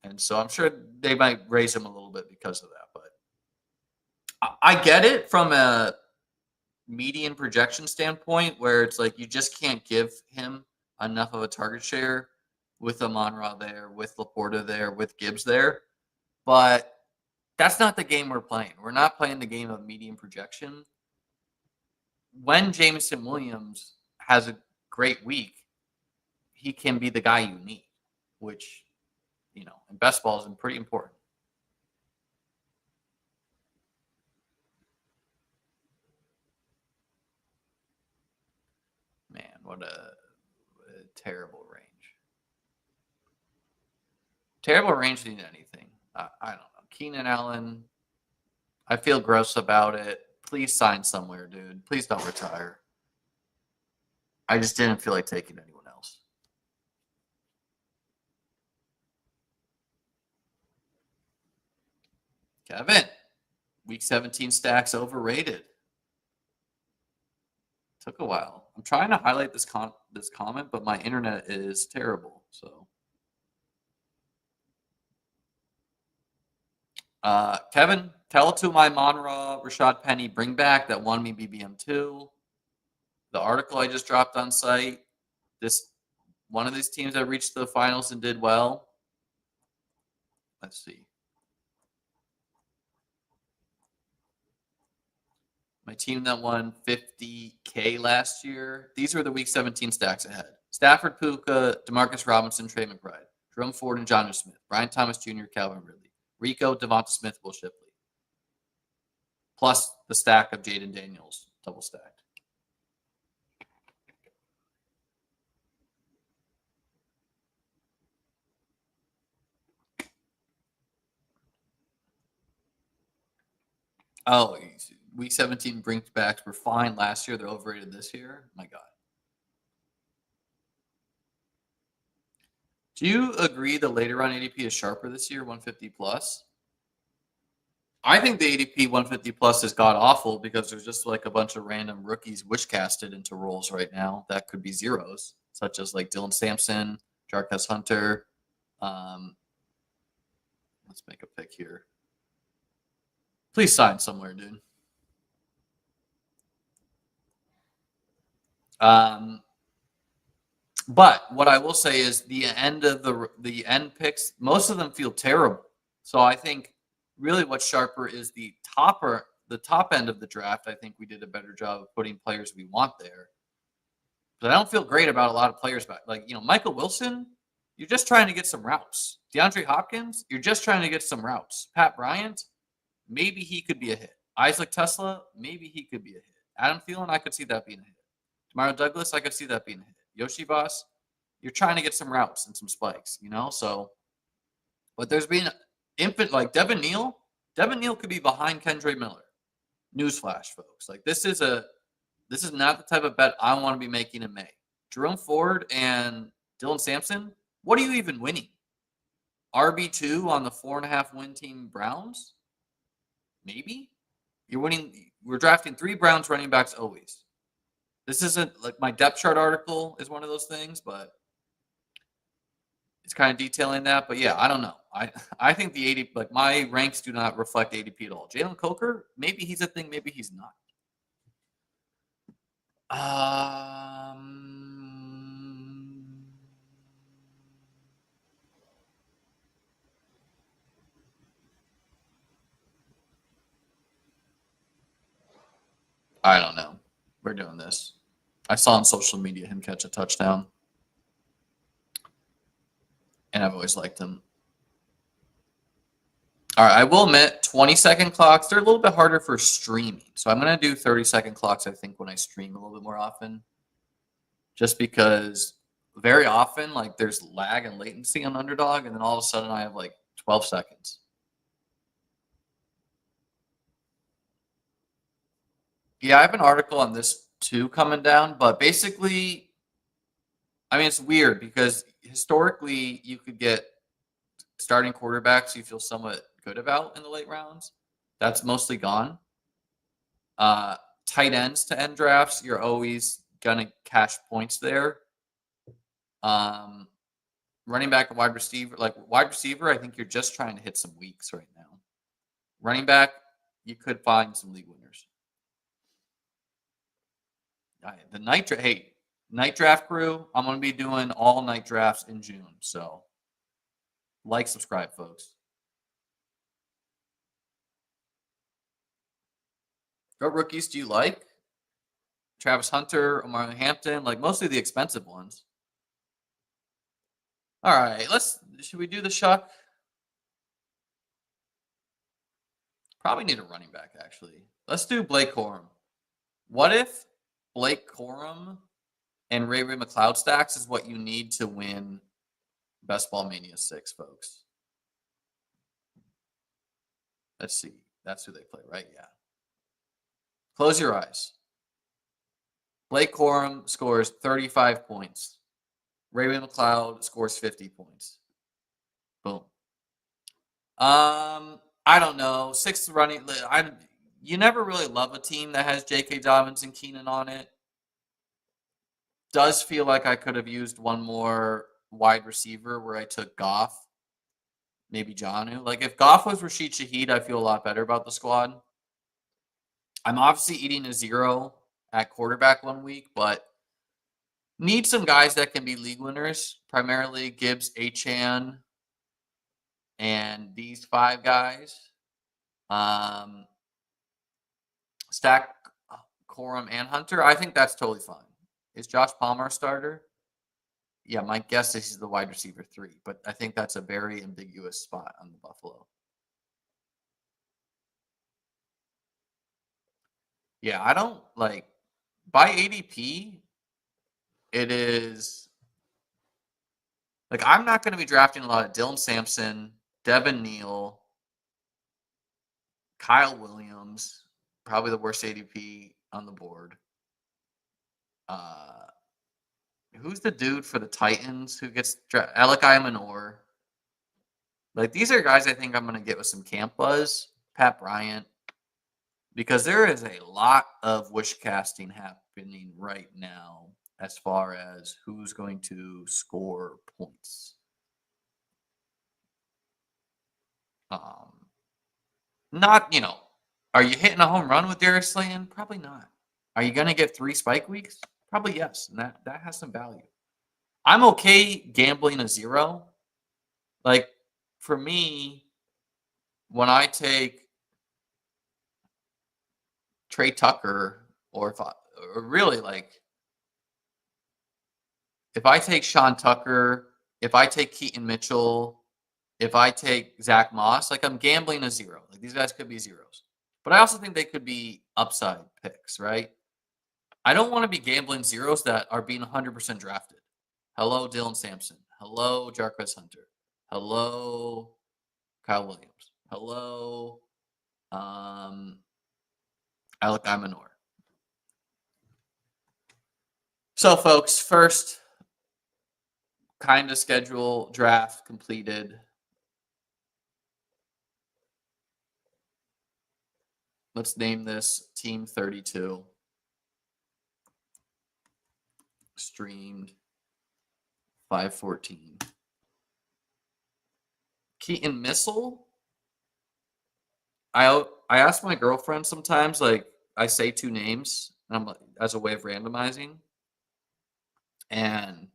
and so I'm sure they might raise him a little bit because of that. But I get it from a median projection standpoint, where it's like you just can't give him enough of a target share with Amon-Ra there, with Laporta there, with Gibbs there. But that's not the game we're playing. We're not playing the game of median projection. When Jameson Williams has a great week, he can be the guy you need, which, in best ball is pretty important. Man, what a terrible range. Terrible range than anything. I don't know. Keenan Allen, I feel gross about it. Please sign somewhere, dude. Please don't retire. I just didn't feel like taking anyone else. Kevin, week 17 stacks overrated. Took a while. I'm trying to highlight this comment, but my internet is terrible. So, Kevin, tell it to my Monra Rashad Penny bring back that won me BBM2. The article I just dropped on site. One of these teams that reached the finals and did well. Let's see. My team that won $50K last year. These were the week 17 stacks ahead. Stafford, Puka, Demarcus Robinson, Trey McBride, Jerome Ford and Jonnu Smith, Brian Thomas Jr., Calvin Ridley, Rico, Devonta Smith, Will Shipley. Plus the stack of Jaden Daniels, double stacked. Oh, week 17 backs were fine last year. They're overrated this year. My God. Do you agree the later round ADP is sharper this year, 150 plus? I think the ADP 150 plus is god awful because there's just like a bunch of random rookies wish casted into roles right now that could be zeros, such as like Dylan Sampson, Jarquez Hunter. Let's make a pick here. Please sign somewhere, dude. But what I will say is the end of the end picks, most of them feel terrible. So I think really what's sharper is the top end of the draft. I think we did a better job of putting players we want there. But I don't feel great about a lot of players back. Like, Michael Wilson, you're just trying to get some routes. DeAndre Hopkins, you're just trying to get some routes. Pat Bryant, maybe he could be a hit. Isaac Tesla, maybe he could be a hit. Adam Thielen, I could see that being a hit. Demario Douglas, I could see that being a hit. Yoshi Boss, you're trying to get some routes and some spikes, So, but there's been infant like Devin Neal. Devin Neal could be behind Kendre Miller. Newsflash, folks. Like this is not the type of bet I want to be making in May. Jerome Ford and Dylan Sampson, what are you even winning? RB2 on the 4.5 win team Browns? maybe you're winning. We're drafting 3 Browns running backs always. This isn't like my depth chart article is one of those things, but it's kind of detailing that. But yeah, I don't know. I think the 80, like my ranks do not reflect ADP at all. Jalen Coker, maybe he's a thing, maybe he's not. I don't know. We're doing this. I saw on social media him catch a touchdown, and I've always liked him. All right, I will admit 20-second clocks, they're a little bit harder for streaming. So I'm going to do 30-second clocks, I think, when I stream a little bit more often. Just because very often, like, there's lag and latency on Underdog, and then all of a sudden I have, like, 12 seconds. Yeah, I have an article on this, too, coming down. But basically, I mean, it's weird because historically you could get starting quarterbacks you feel somewhat good about in the late rounds. That's mostly gone. Tight ends to end drafts, you're always gonna cash points there. Running back and wide receiver, I think you're just trying to hit some weeks right now. Running back, you could find some league winners. The night draft crew, I'm gonna be doing all night drafts in June. So like, subscribe, folks. What rookies do you like? Travis Hunter, Omar Hampton, like mostly the expensive ones. All right, should we do the Shuck? Probably need a running back, actually. Let's do Blake Corum. What if Blake Corum and Ray McLeod stacks is what you need to win Best Ball Mania 6, folks? Let's see. That's who they play, right? Yeah. Close your eyes. Blake Corum scores 35 points. Ray McLeod scores 50 points. Boom. I don't know. 6th running. You never really love a team that has J.K. Dobbins and Keenan on it. Does feel like I could have used one more wide receiver where I took Goff, maybe Jonnu. Like if Goff was Rashid Shaheed, I feel a lot better about the squad. I'm obviously eating a 0 at quarterback 1 week, but need some guys that can be league winners, primarily Gibbs, Achane, and these 5 guys. Stack Corum and Hunter. I think that's totally fine. Is Josh Palmer a starter? Yeah, my guess is he's the wide receiver 3, but I think that's a very ambiguous spot on the Buffalo. Yeah, I don't like by ADP. It is like I'm not going to be drafting a lot of Dylan Sampson, Devin Neal, Kyle Williams, probably the worst ADP on the board. Who's the dude for the Titans who gets Alec Imanor? Like these are guys I think I'm going to get with some camp buzz. Pat Bryant, because there is a lot of wish casting happening right now as far as who's going to score points. Not, are you hitting a home run with Darius Slayton? Probably not. Are you going to get 3 spike weeks? Probably yes, and that has some value. I'm okay gambling a 0. Like, for me, when I take Trey Tucker, or if I take Sean Tucker, if I take Keaton Mitchell, if I take Zach Moss, like I'm gambling a 0. Like these guys could be 0s. But I also think they could be upside picks, right? I don't want to be gambling 0s that are being 100% drafted. Hello, Dylan Sampson. Hello, Jarquez Hunter. Hello, Kyle Williams. Hello, Alec Imanor. So, folks, first kind of schedule draft completed. Let's name this Team 32. Streamed 514. Keaton Missile. I ask my girlfriend sometimes, like I say 2 names as a way of randomizing, and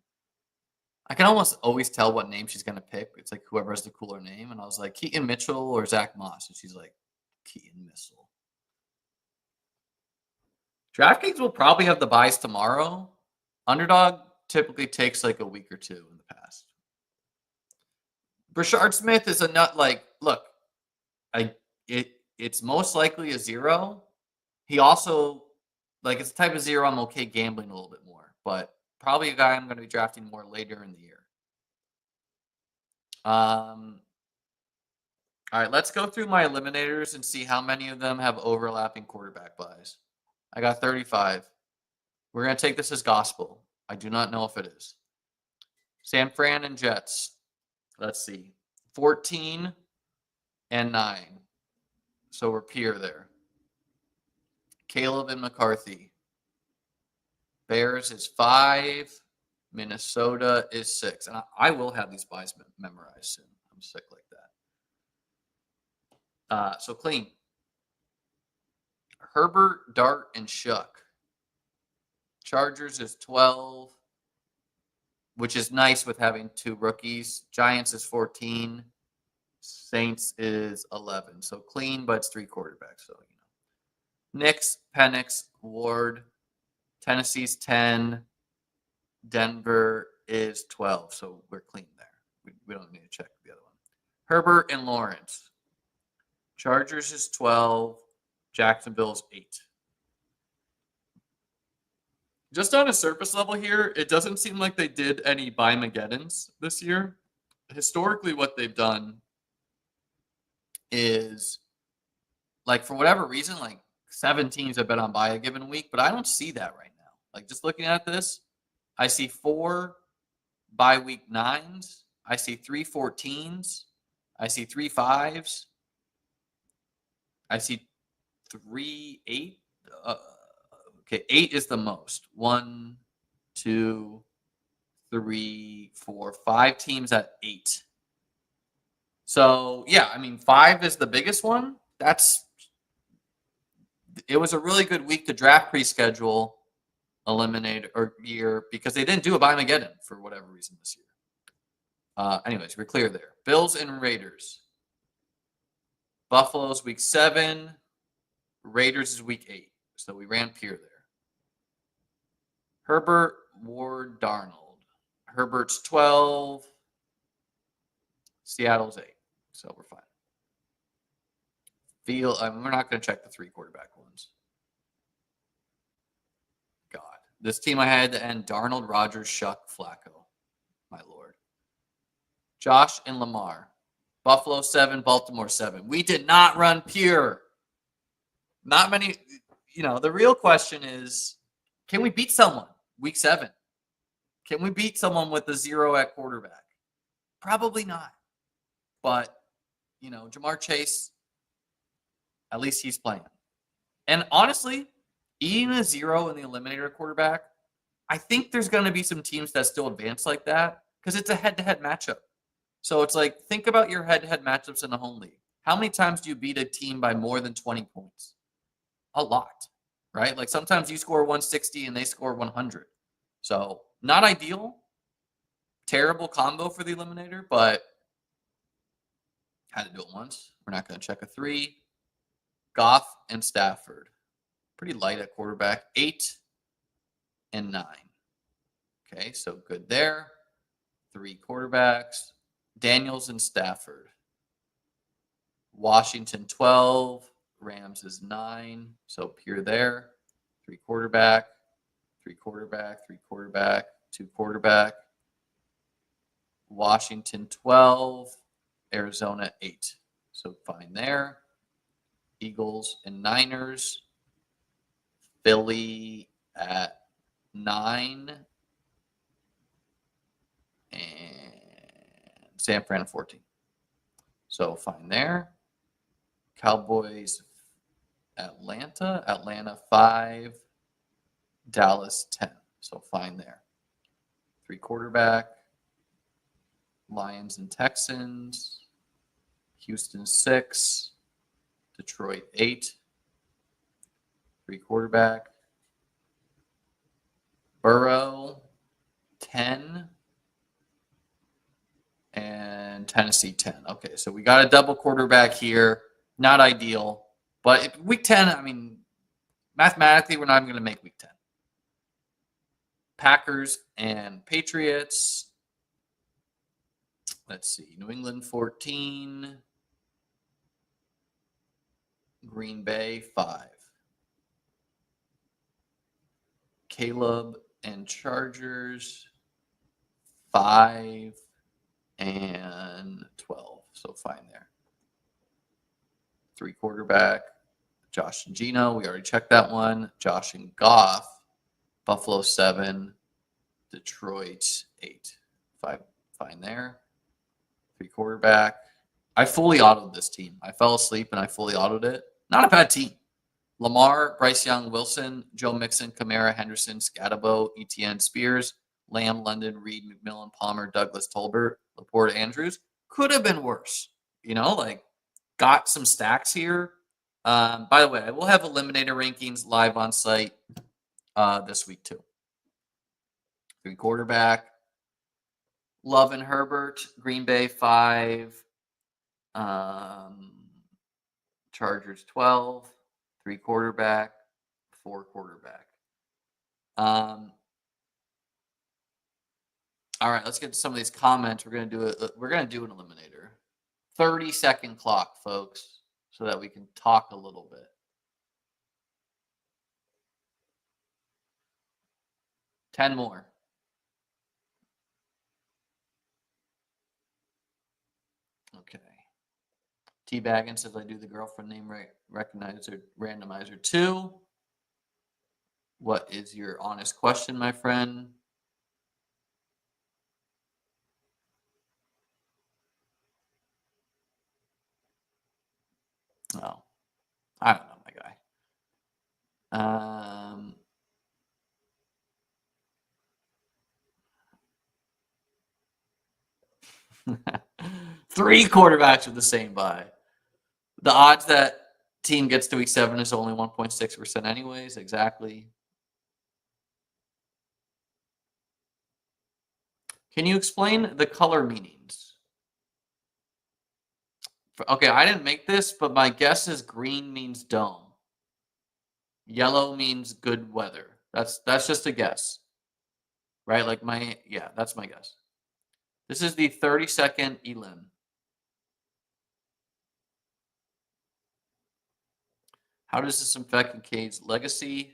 I can almost always tell what name she's gonna pick. It's like whoever has the cooler name, and I was like Keaton Mitchell or Zach Moss, and she's like Keaton Missile. DraftKings will probably have the buys tomorrow. Underdog typically takes like a week or 2 in the past. Brashard Smith is a nut. Like, look, it's most likely a 0. He also, like, it's a type of 0 I'm okay gambling a little bit more, but probably a guy I'm going to be drafting more later in the year. All right, let's go through my eliminators and see how many of them have overlapping quarterback buys. I got 35. We're going to take this as gospel. I do not know if it is. San Fran and Jets. Let's see. 14 and 9. So we're peer there. Caleb and McCarthy. Bears is 5. Minnesota is 6. And I will have these buys memorized soon. I'm sick like that. So clean. Herbert, Dart, and Shuck. Chargers is 12, which is nice with having 2 rookies. Giants is 14. Saints is 11. So clean, but it's 3 quarterbacks. So, Knicks, Penix, Ward. Tennessee's 10. Denver is 12. So we're clean there. We don't need to check the other one. Herbert and Lawrence. Chargers is 12. Jacksonville's 8. Just on a surface level here, it doesn't seem like they did any buy-mageddons this year. Historically, what they've done is, like, for whatever reason, like 7 teams have been on buy a given week, but I don't see that right now. Like, just looking at this, I see 4 bye week 9s. I see 3 14s. I see 3 5s. I see 3 8. Okay, 8 is the most. 1, 2, 3, 4, 5 teams at 8. So, yeah, I mean, 5 is the biggest one. It was a really good week to draft pre-schedule, eliminate or year because they didn't do a buy-mageddon for whatever reason this year. Anyways, we're clear there. Bills and Raiders. Buffalo's week 7. Raiders is week 8. So we ran peer there. Herbert, Ward, Darnold. Herbert's 12. Seattle's 8. So we're fine. We're not going to check the 3 quarterback ones. God. This team I had to end Darnold, Rodgers, Shuck, Flacco. My Lord. Josh and Lamar. Buffalo 7, Baltimore 7. We did not run pure. Not many. The real question is, can we beat someone week 7? Can we beat someone with a 0 at quarterback? Probably not. But, Jamar Chase, at least he's playing. And honestly, even a 0 in the eliminator quarterback, I think there's going to be some teams that still advance like that because it's a head-to-head matchup. So it's like, think about your head-to-head matchups in the home league. How many times do you beat a team by more than 20 points? A lot, right? Like sometimes you score 160 and they score 100. So not ideal. Terrible combo for the eliminator, but had to do it once. We're not going to check a 3. Goff and Stafford. Pretty light at quarterback. 8 and 9. Okay, so good there. 3 quarterbacks. Daniels and Stafford. Washington 12. Rams is 9. So pure there. 3 quarterback. 3 quarterback. 3 quarterback. 2 quarterback. Washington 12. Arizona 8. So fine there. Eagles and Niners. Philly at 9. And San Fran at 14. So fine there. Cowboys Atlanta 5, Dallas 10. So fine there. 3 quarterback. Lions and Texans. Houston 6. Detroit 8. 3 quarterback. Burrow 10. And Tennessee 10. Okay, so we got a double quarterback here. Not ideal. But week 10, I mean, mathematically, we're not even going to make week 10. Packers and Patriots. Let's see. New England 14. Green Bay 5. Caleb and Chargers 5 and 12. So fine there. 3 quarterback. Josh and Gino. We already checked that one. Josh and Goff. Buffalo 7. Detroit 8. 5 fine there. 3 quarterback. I fully autoed this team. I fell asleep and I fully autoed it. Not a bad team. Lamar, Bryce Young, Wilson, Joe Mixon, Kamara, Henderson, Scatabo, Etienne, Spears, Lamb, London, Reed, McMillan, Palmer, Douglas, Tolbert, Laporte, Andrews. Could have been worse. Got some stacks here. By the way, I will have Eliminator rankings live on site this week too. 3 quarterback. Love and Herbert, Green Bay 5. Chargers 12. 3 quarterback, 4 quarterback. All right, let's get to some of these comments. We're gonna do an eliminator. 30-second clock, folks, so that we can talk a little bit. Ten more. Okay. Teabagging says I do the girlfriend name recognizer randomizer 2. What is your honest question, my friend? Oh, I don't know, my guy. 3 quarterbacks with the same bye. The odds that team gets to week 7 is only 1.6% anyways. Exactly. Can you explain the color meanings? Okay, I didn't make this, but my guess is green means dome. Yellow means good weather. That's just a guess. Right? That's my guess. This is the 30-second elim. How does this affect Kincaid's legacy?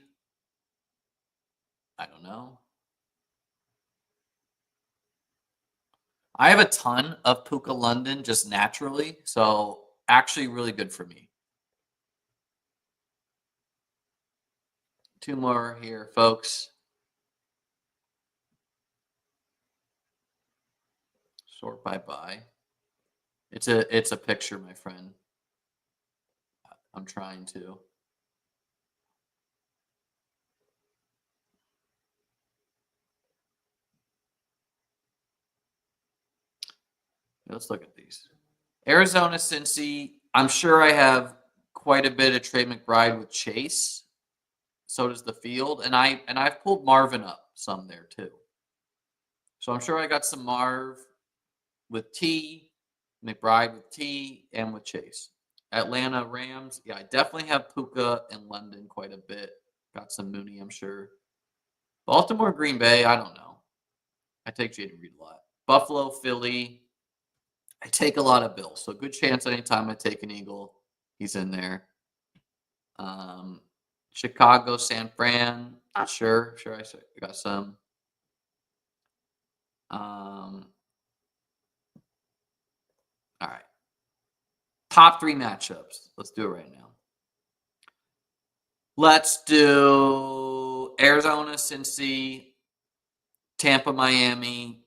I don't know. I have a ton of Puka London just naturally, so actually really good for me. 2 more here, folks. Sort by buy. It's a picture, my friend. I'm trying to. Let's look at these. Arizona, Cincy. I'm sure I have quite a bit of Trey McBride with Chase. So does the field, and I've pulled Marvin up some there too. So I'm sure I got some Marv with T, McBride with T, and with Chase. Atlanta Rams. Yeah, I definitely have Puka and London quite a bit. Got some Mooney, I'm sure. Baltimore, Green Bay. I don't know. I take Jaden Reed a lot. Buffalo, Philly. I take a lot of Bills, so good chance anytime I take an Eagle, he's in there. Chicago, San Fran. Not sure. Sure, I got some. All right. Top 3 matchups. Let's do it right now. Let's do Arizona, Cincy, Tampa, Miami,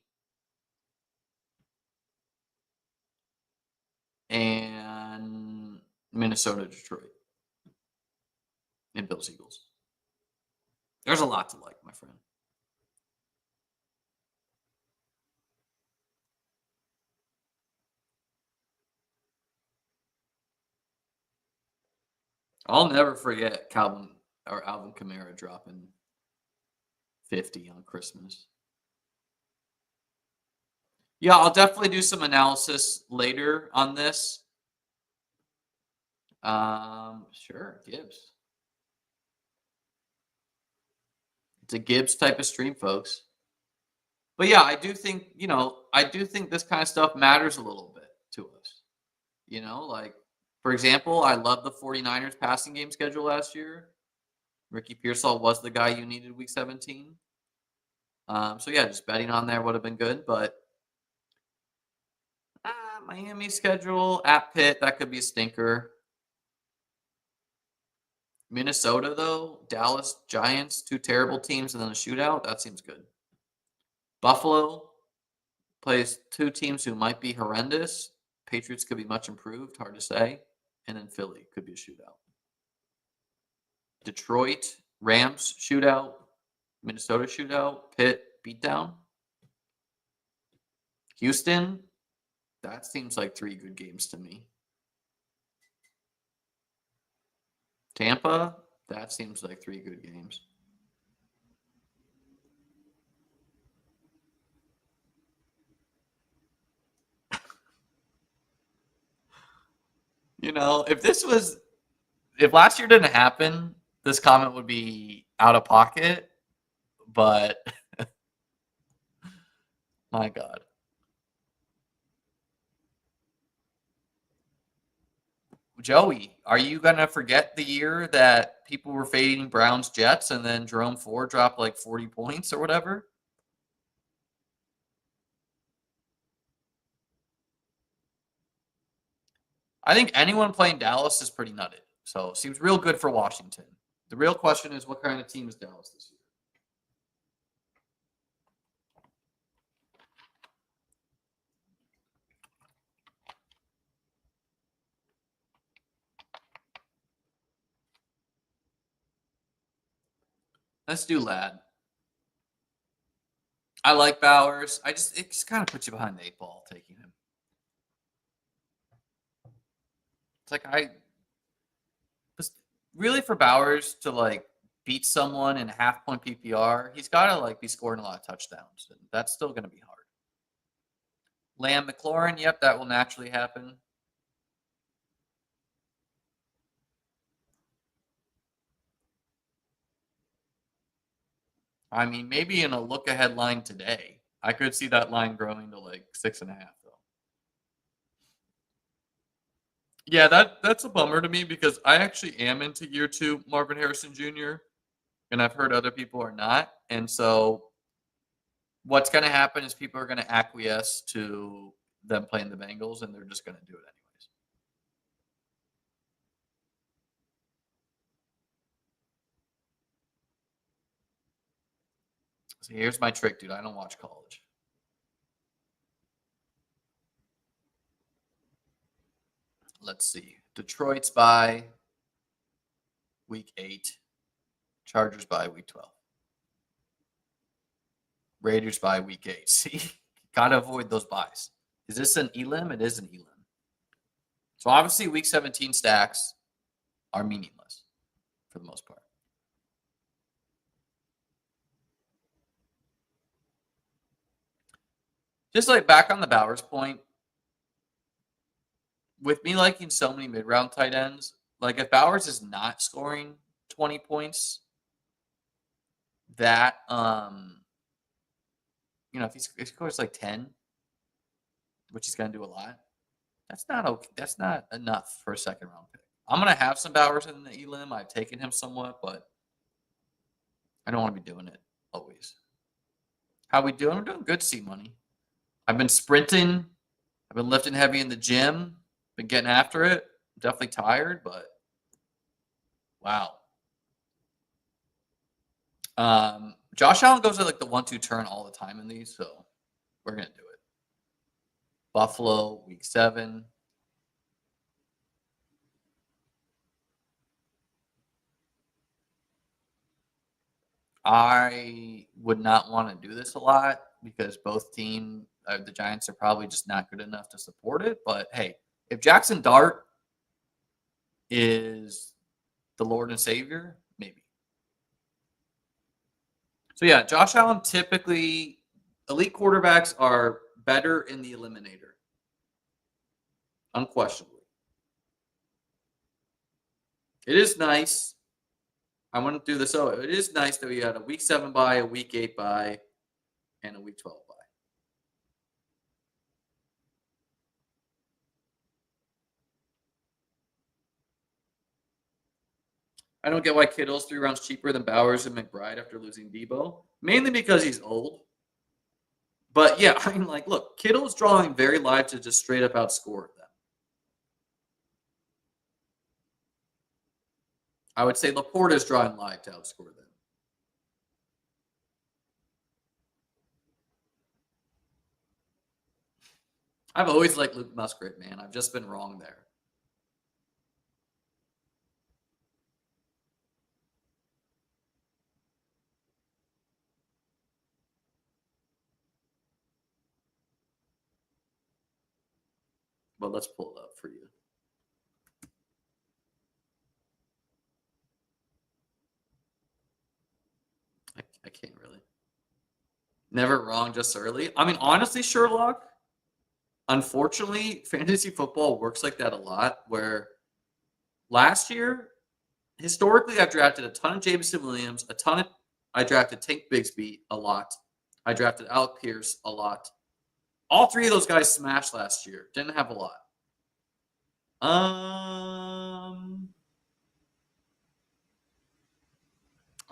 and Minnesota, Detroit. in Bills Eagles. There's a lot to like, my friend. I'll never forget Alvin Kamara dropping 50 on Christmas. Yeah, I'll definitely do some analysis later on this. Sure, Gibbs. It's a Gibbs type of stream, folks. But yeah, I do think, this kind of stuff matters a little bit to us. Like, for example, I love the 49ers passing game schedule last year. Ricky Pearsall was the guy you needed week 17. So yeah, just betting on there would have been good, but Miami schedule at Pitt, that could be a stinker. Minnesota, though, Dallas, Giants, 2 terrible teams, and then a shootout. That seems good. Buffalo plays 2 teams who might be horrendous. Patriots could be much improved, hard to say. And then Philly could be a shootout. Detroit, Rams shootout. Minnesota shootout. Pitt beatdown. Houston, that seems like 3 good games to me. Tampa, that seems like 3 good games. If last year didn't happen, this comment would be out of pocket, but my God. Joey, are you going to forget the year that people were fading Browns Jets and then Jerome Ford dropped like 40 points or whatever? I think anyone playing Dallas is pretty nutted. So it seems real good for Washington. The real question is, what kind of team is Dallas this year? Let's do Lad. I like Bowers. It just kind of puts you behind the 8 ball taking him. It's like really for Bowers to like beat someone in a half-point PPR, he's got to like be scoring a lot of touchdowns, and that's still going to be hard. Lamb McLaurin, yep, that will naturally happen. I mean, maybe in a look-ahead line today, I could see that line growing to like 6.5, though. Yeah, that's a bummer to me because I actually am into year 2 Marvin Harrison Jr., and I've heard other people are not. And so what's going to happen is people are going to acquiesce to them playing the Bengals, and they're just going to do it anyways. So here's my trick, dude. I don't watch college. Let's see. Detroit's by week 8. Chargers by week 12. Raiders by week 8. See, gotta avoid those buys. Is this an elim? It is an elim. So obviously, week 17 stacks are meaningless for the most part. Just like back on the Bowers point, with me liking so many mid-round tight ends, like if Bowers is not scoring 20 points, that if he scores like 10, which he's going to do a lot, that's not okay. That's not enough for a second-round pick. I'm going to have some Bowers in the elim. I've taken him somewhat, but I don't want to be doing it always. How we doing? We're doing good, C-Money. I've been sprinting. I've been lifting heavy in the gym. Been getting after it. I'm definitely tired, but wow. Josh Allen goes at like the 1-2 turn all the time in these, so we're going to do it. Buffalo, week 7. I would not want to do this a lot because both the Giants are probably just not good enough to support it. But hey, if Jackson Dart is the Lord and Savior, maybe. So yeah, Josh Allen typically, elite quarterbacks are better in the Eliminator, unquestionably. It is nice. I want to do this. It is nice that we had a week 7 bye, a week 8 bye, and a week 12 bye. I don't get why Kittle's 3 rounds cheaper than Bowers and McBride after losing Debo. Mainly because he's old. But yeah, I mean, like, look, Kittle's drawing very live to just straight up outscore them. I would say Laporta's drawing live to outscore them. I've always liked Luke Musgrave, man. I've just been wrong there. But let's pull it up for you. I can't really. Never wrong, just early. I mean, honestly, Sherlock, unfortunately, fantasy football works like that a lot. Where last year, historically, I've drafted a ton of Jameson Williams, I drafted Tank Bigsby a lot. I drafted Alec Pierce a lot. All 3 of those guys smashed last year. Didn't have a lot.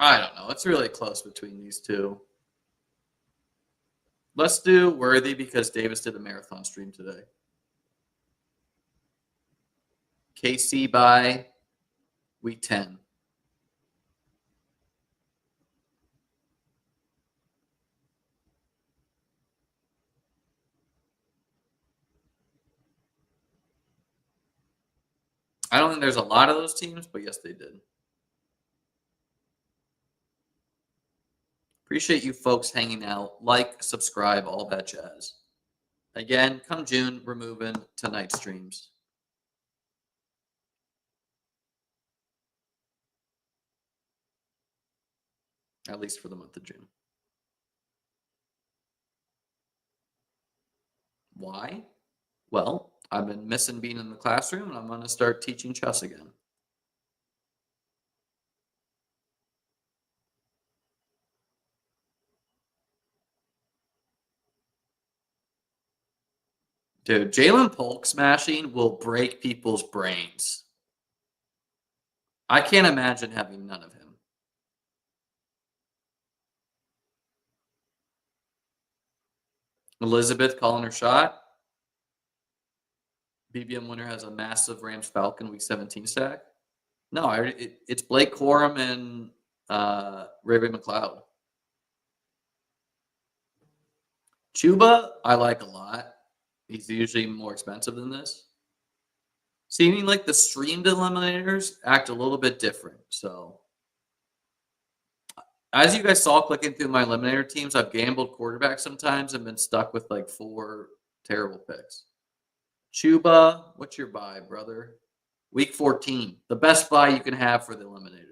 I don't know. It's really close between these 2. Let's do Worthy because Davis did a marathon stream today. KC by week 10. I don't think there's a lot of those teams, but yes, they did. Appreciate you folks hanging out. Like, subscribe, all that jazz. Again, come June, we're moving to night streams. At least for the month of June. Why? Well, I've been missing being in the classroom, and I'm going to start teaching chess again. Dude, Jalen Polk smashing will break people's brains. I can't imagine having none of him. Elizabeth calling her shot. BBM winner has a massive Rams Falcon week 17 stack. No, it's Blake Corum and Ray McLeod. Chuba, I like a lot. He's usually more expensive than this. Seeming like the streamed eliminators act a little bit different. So, as you guys saw clicking through my eliminator teams, I've gambled quarterback sometimes and been stuck with like 4 terrible picks. Chuba, what's your buy, brother? Week 14, the best buy you can have for the eliminator.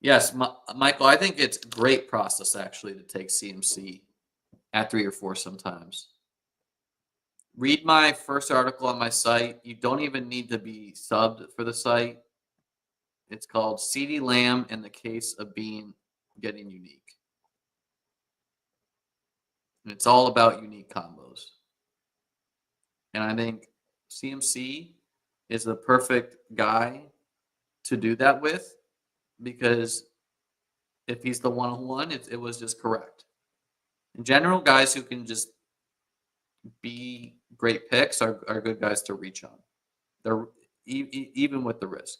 Yes, Michael, I think it's a great process actually to take CMC at 3 or 4 sometimes. Read my first article on my site. You don't even need to be subbed for the site. It's called CeeDee Lamb in the Case of Getting Unique. And it's all about unique combos. And I think CMC is the perfect guy to do that with because if he's the one who won, it was just correct. In general, guys who can just be great picks are good guys to reach on. They're even with the risk.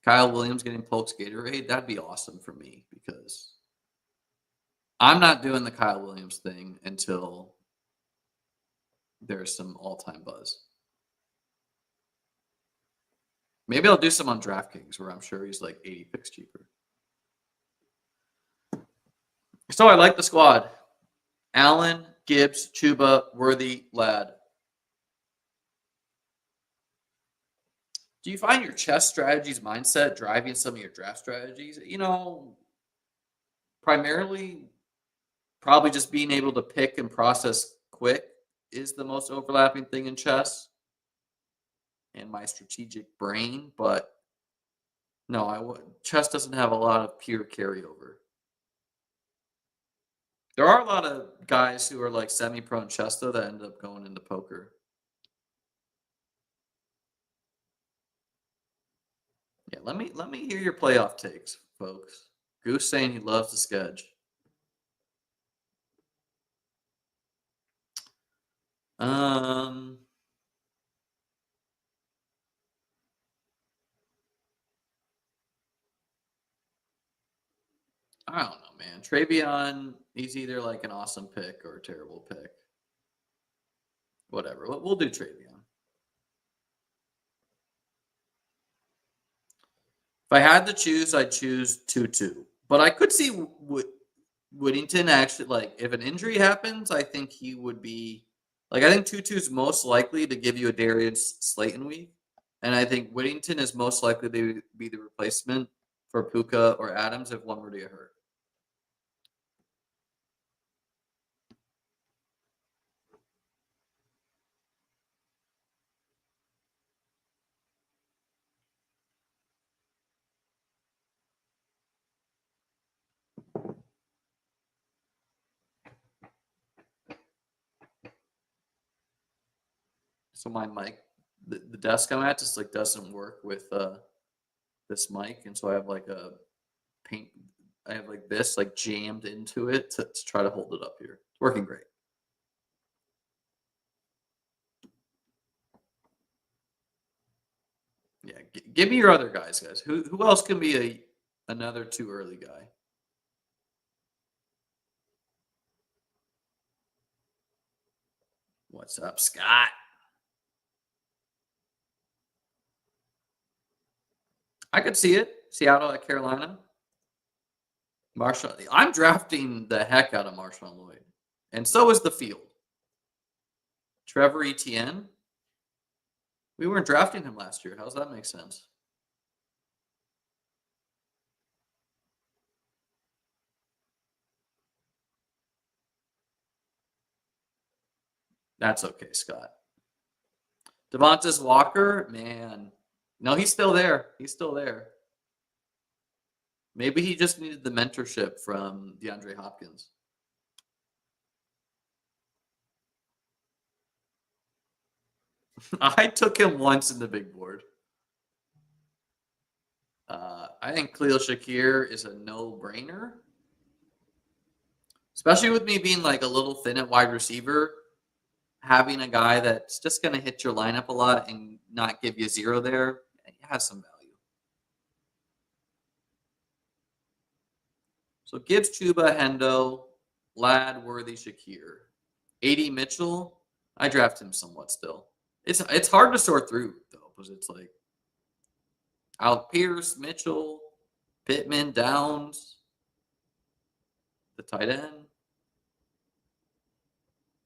Kyle Williams getting Polk's Gatorade, that'd be awesome for me because I'm not doing the Kyle Williams thing until there's some all-time buzz. Maybe I'll do some on DraftKings where I'm sure he's like 80 picks cheaper. So I like the squad. Allen, Gibbs, Chuba, Worthy, Ladd. Do you find your chess strategies mindset driving some of your draft strategies? Primarily, probably just being able to pick and process quick is the most overlapping thing in chess and my strategic brain. But no, chess doesn't have a lot of pure carryover. There are a lot of guys who are like semi-pro in chess, though, that end up going into poker. Yeah, let me hear your playoff takes, folks. Goose saying he loves the sketch. I don't know, man. Travion, he's either like an awesome pick or a terrible pick. Whatever. We'll do Travion. If I had to choose, I'd choose Tutu. But I could see Whittington actually, like, if an injury happens, I think he would be, like, I think Tutu's most likely to give you a Darius Slayton week. And I think Whittington is most likely to be the replacement for Puka or Adams if one were to get hurt. So my mic, the desk I'm at just like doesn't work with this mic, and so I have like I have like this like jammed into it to try to hold it up here. It's working great. Yeah, give me your other guys. Who else can be another too early guy? What's up, Scott? I could see it. Seattle at Carolina. Marshawn. I'm drafting the heck out of Marshawn Lloyd. And so is the field. Trevor Etienne. We weren't drafting him last year. How does that make sense? That's okay, Scott. Devontae Walker, man. No, he's still there. He's still there. Maybe he just needed the mentorship from DeAndre Hopkins. I took him once in the big board. I think Khalil Shakir is a no-brainer. Especially with me being like a little thin at wide receiver, having a guy that's just going to hit your lineup a lot and not give you zero there, it has some value. So Gibbs, Chuba, Hendo, Ladd, Worthy, Shakir. A.D. Mitchell, I draft him somewhat still. It's hard to sort through, though, because it's like Alec Pierce, Mitchell, Pittman, Downs, the tight end.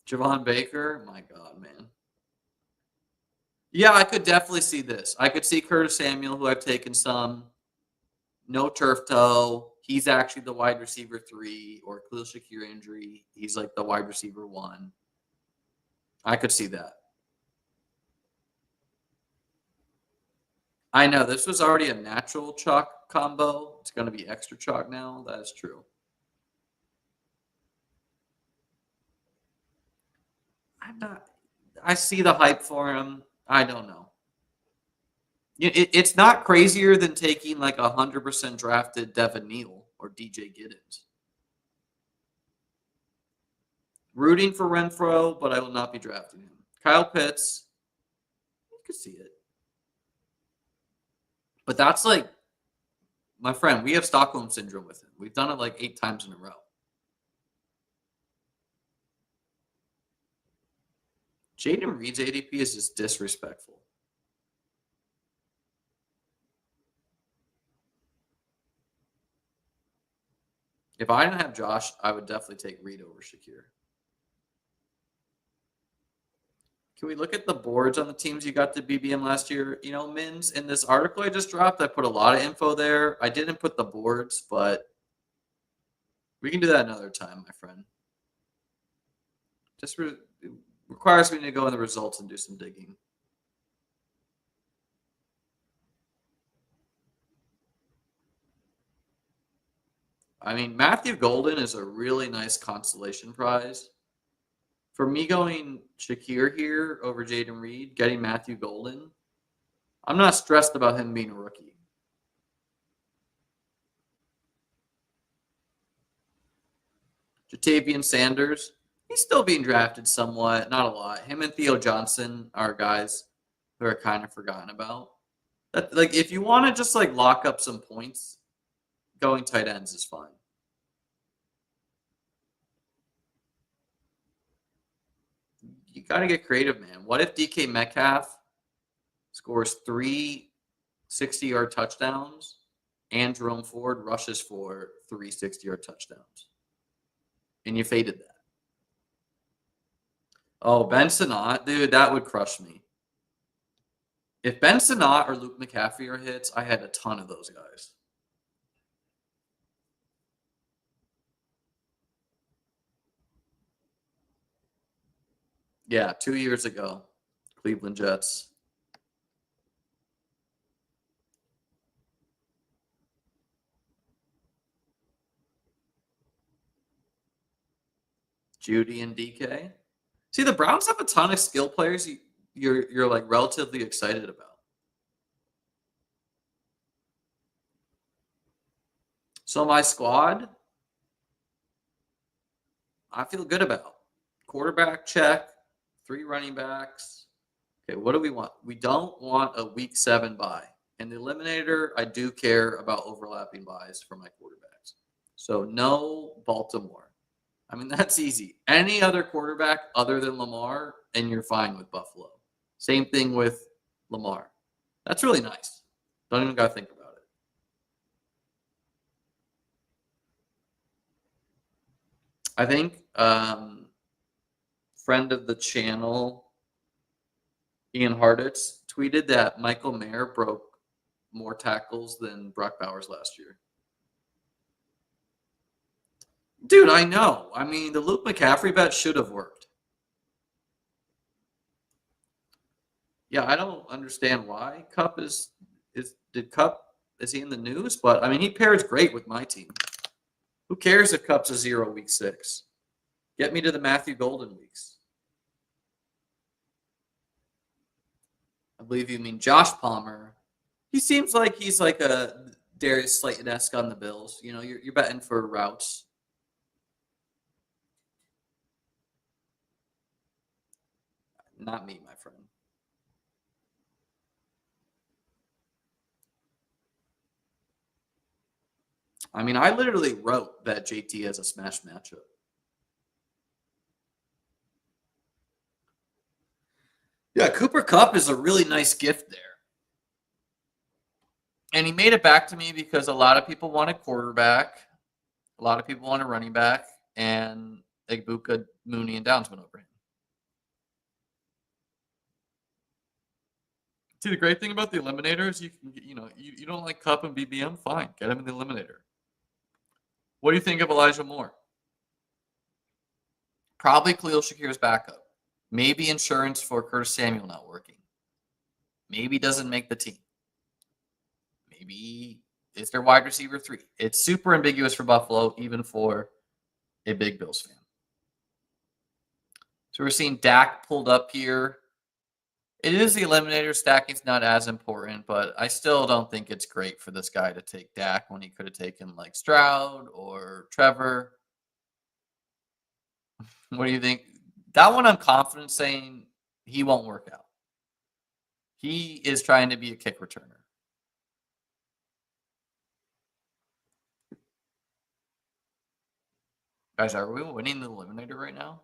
Javon Baker, my God, man. Yeah, I could definitely see this. I could see Curtis Samuel, who I've taken some. No turf toe. He's actually the wide receiver 3, or Khalil Shakir injury. He's like the wide receiver 1. I could see that. I know this was already a natural chalk combo. It's going to be extra chalk now. That is true. I see the hype for him. I don't know. It's not crazier than taking like 100% drafted Devin Neal or DJ Giddens. Rooting for Renfro, but I will not be drafting him. Kyle Pitts, you could see it. But that's like My friend, we have Stockholm Syndrome with him. We've done it like 8 times in a row. Jaden Reed's ADP is just disrespectful. If I didn't have Josh, I would definitely take Reed over Shakir. Can we look at the boards on the teams you got to BBM last year? You know, Mins, in this article I just dropped, I put a lot of info there. I didn't put the boards, but we can do that another time, my friend. Just requires me to go in the results and do some digging. I mean, Matthew Golden is a really nice consolation prize. For me going Shakir here over Jaden Reed, getting Matthew Golden, I'm not stressed about him being a rookie. Jatavian Sanders, he's still being drafted somewhat, not a lot. Him and Theo Johnson are guys who are kind of forgotten about. That, like, if you want to just like lock up some points, going tight ends is fine. You got to get creative, man. What if DK Metcalf scores 3 60-yard touchdowns and Jerome Ford rushes for 3 60-yard touchdowns? And you faded that. Oh, Ben Sinnott, dude, that would crush me. If Ben Sinnott or Luke McCaffrey are hits, I had a ton of those guys. Yeah, 2 years ago, Cleveland Jets. Judy and DK. See, the Browns have a ton of skill players you're like relatively excited about. So my squad, I feel good about. Quarterback, check. 3 running backs. Okay, what do we want? We don't want a week 7 bye. In the Eliminator, I do care about overlapping buys for my quarterbacks. So no Baltimore. I mean, that's easy. Any other quarterback other than Lamar, and you're fine with Buffalo. Same thing with Lamar. That's really nice. Don't even got to think about it. I think friend of the channel, Ian Harditz, tweeted that Michael Mayer broke more tackles than Brock Bowers last year. Dude, I know. I mean, the Luke McCaffrey bet should have worked. Yeah, I don't understand why Cup is he in the news? But I mean, he pairs great with my team. Who cares if Cup's a 0 week 6? Get me to the Matthew Golden weeks. I believe you mean Josh Palmer. He seems like he's like a Darius Slayton-esque on the Bills. You know, you're betting for routes. Not me, my friend. I mean, I literally wrote that JT has a smash matchup. Yeah, Cooper Kupp is a really nice gift there. And he made it back to me because a lot of people want a quarterback. A lot of people want a running back. And Egbuka, Mooney, and Downs went over him. See, the great thing about the Eliminator is you don't like Kupp and BBM? Fine. Get him in the Eliminator. What do you think of Elijah Moore? Probably Khalil Shakir's backup. Maybe insurance for Curtis Samuel not working. Maybe doesn't make the team. Maybe is their wide receiver 3. It's super ambiguous for Buffalo, even for a big Bills fan. So we're seeing Dak pulled up here. It is the Eliminator. Stacking's not as important, but I still don't think it's great for this guy to take Dak when he could have taken like Stroud or Trevor. What do you think? That one I'm confident saying he won't work out. He is trying to be a kick returner. Guys, are we winning the Eliminator right now?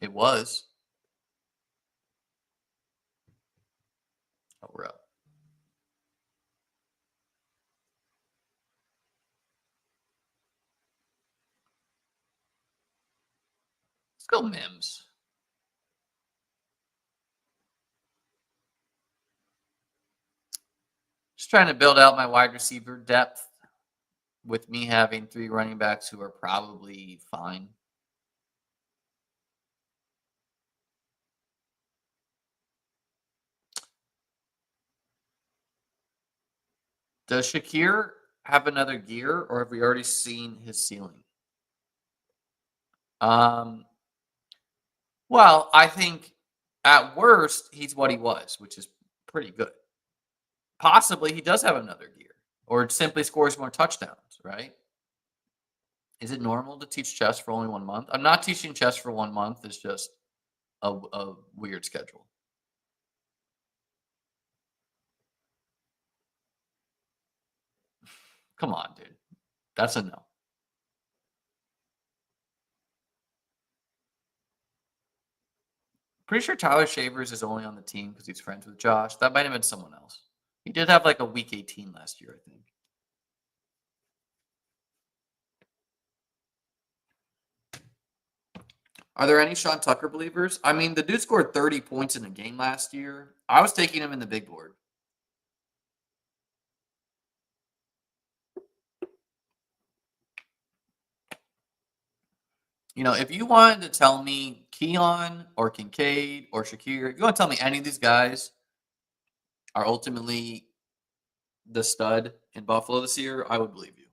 It was. Oh, we're up. Let's go Mims. Just trying to build out my wide receiver depth with me having 3 running backs who are probably fine. Does Shakir have another gear, or have we already seen his ceiling? Well, I think at worst he's what he was, which is pretty good. Possibly he does have another gear, or simply scores more touchdowns, right? Is it normal to teach chess for only 1 month? I'm not teaching chess for 1 month. It's just a weird schedule. Come on, dude. That's a no. Pretty sure Tyler Shavers is only on the team because he's friends with Josh. That might have been someone else. He did have like a week 18 last year, I think. Are there any Sean Tucker believers? I mean, the dude scored 30 points in a game last year. I was taking him in the big board. You know, if you wanted to tell me Keon or Kincaid or Shakir, if you want to tell me any of these guys are ultimately the stud in Buffalo this year, I would believe you.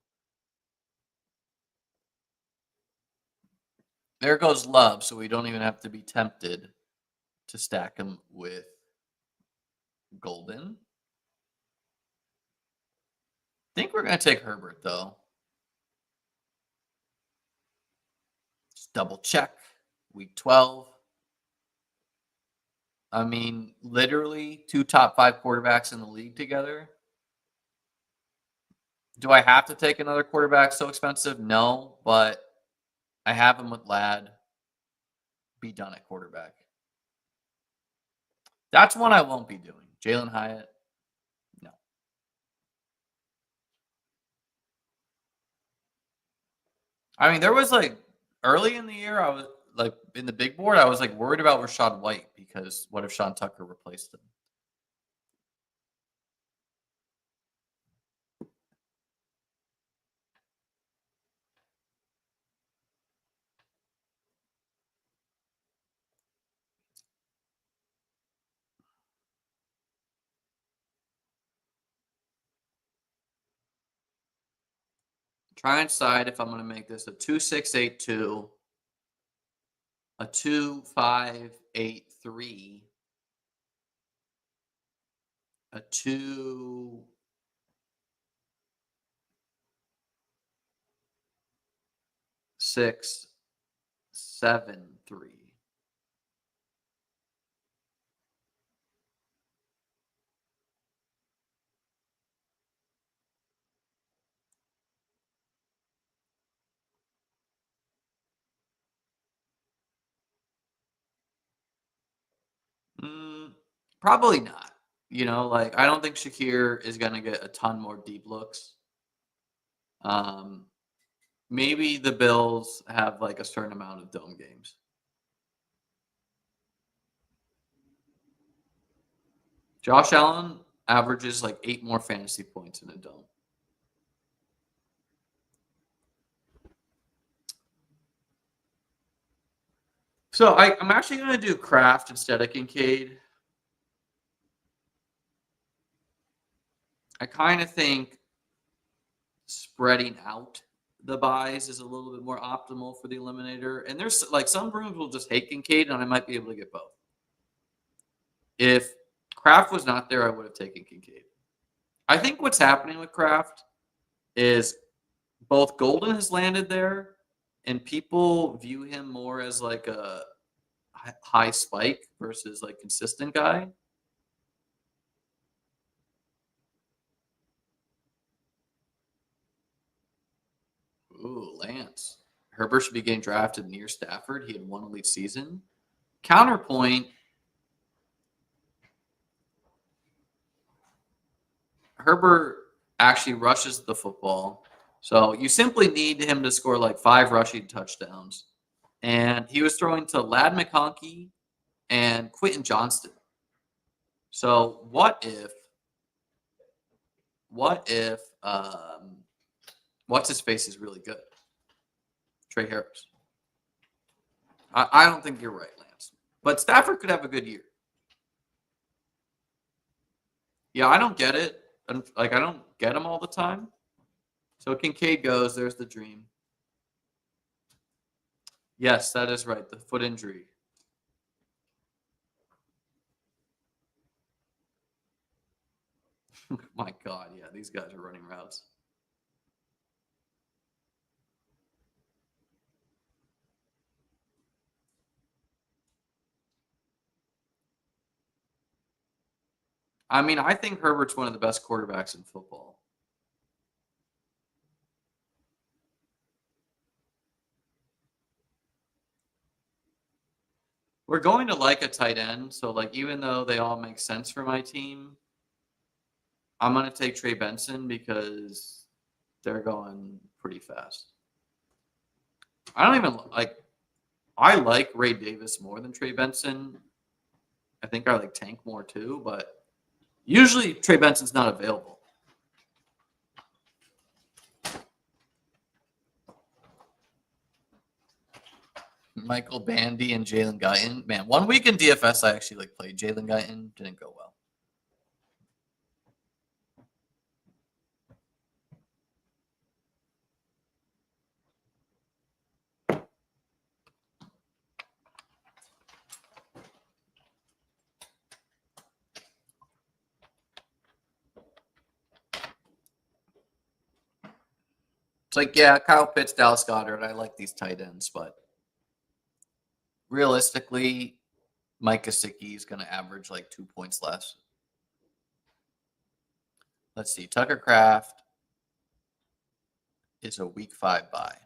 There goes Love, so we don't even have to be tempted to stack him with Golden. I think we're going to take Herbert, though. Just double check. Week 12. I mean, literally 2 top 5 quarterbacks in the league together. Do I have to take another quarterback so expensive? No, but I have him with Ladd. Be done at quarterback. That's one I won't be doing. Jalen Hyatt, no. I mean, there was like early in the year, I was like in the big board, I was like worried about Rashad White because what if Sean Tucker replaced him? Try and decide if I'm going to make this a 2-6-8-2, a 2-5-8-3, a 2-6-7-3. Probably not. You know, like I don't think Shakir is going to get a ton more deep looks. Maybe the Bills have like a certain amount of dome games. Josh Allen averages like 8 more fantasy points in a dome. So I'm actually going to do Kraft instead of Kincaid. I kind of think spreading out the buys is a little bit more optimal for the Eliminator. And there's like some rooms will just hate Kincaid, and I might be able to get both. If Kraft was not there, I would have taken Kincaid. I think what's happening with Kraft is both Golden has landed there and people view him more as like a high spike versus like consistent guy. Ooh, Lance. Herbert should be getting drafted near Stafford. He had one elite season. Counterpoint, Herbert actually rushes the football. So you simply need him to score like 5 rushing touchdowns. And he was throwing to Lad McConkey and Quentin Johnston. So what if what's his face is really good? Trey Harris. I don't think you're right, Lance. But Stafford could have a good year. Yeah, I don't get it. Like, I don't get him all the time. So Kincaid goes. There's the dream. Yes, that is right. The foot injury. My God, yeah, these guys are running routes. I mean, I think Herbert's one of the best quarterbacks in football. We're going to like a tight end, so like even though they all make sense for my team, I'm going to take Trey Benson because they're going pretty fast. I don't even like. I like Ray Davis more than Trey Benson. I think I like Tank more too, but usually Trey Benson's not available. Michael Bandy and Jalen Guyton. Man, 1 week in DFS, I actually like played Jalen Guyton. Didn't go well. It's like, yeah, Kyle Pitts, Dallas Goedert. I like these tight ends, but realistically, Mike Gesicki is going to average like 2 points less. Let's see. Tucker Kraft is a week 5 bye.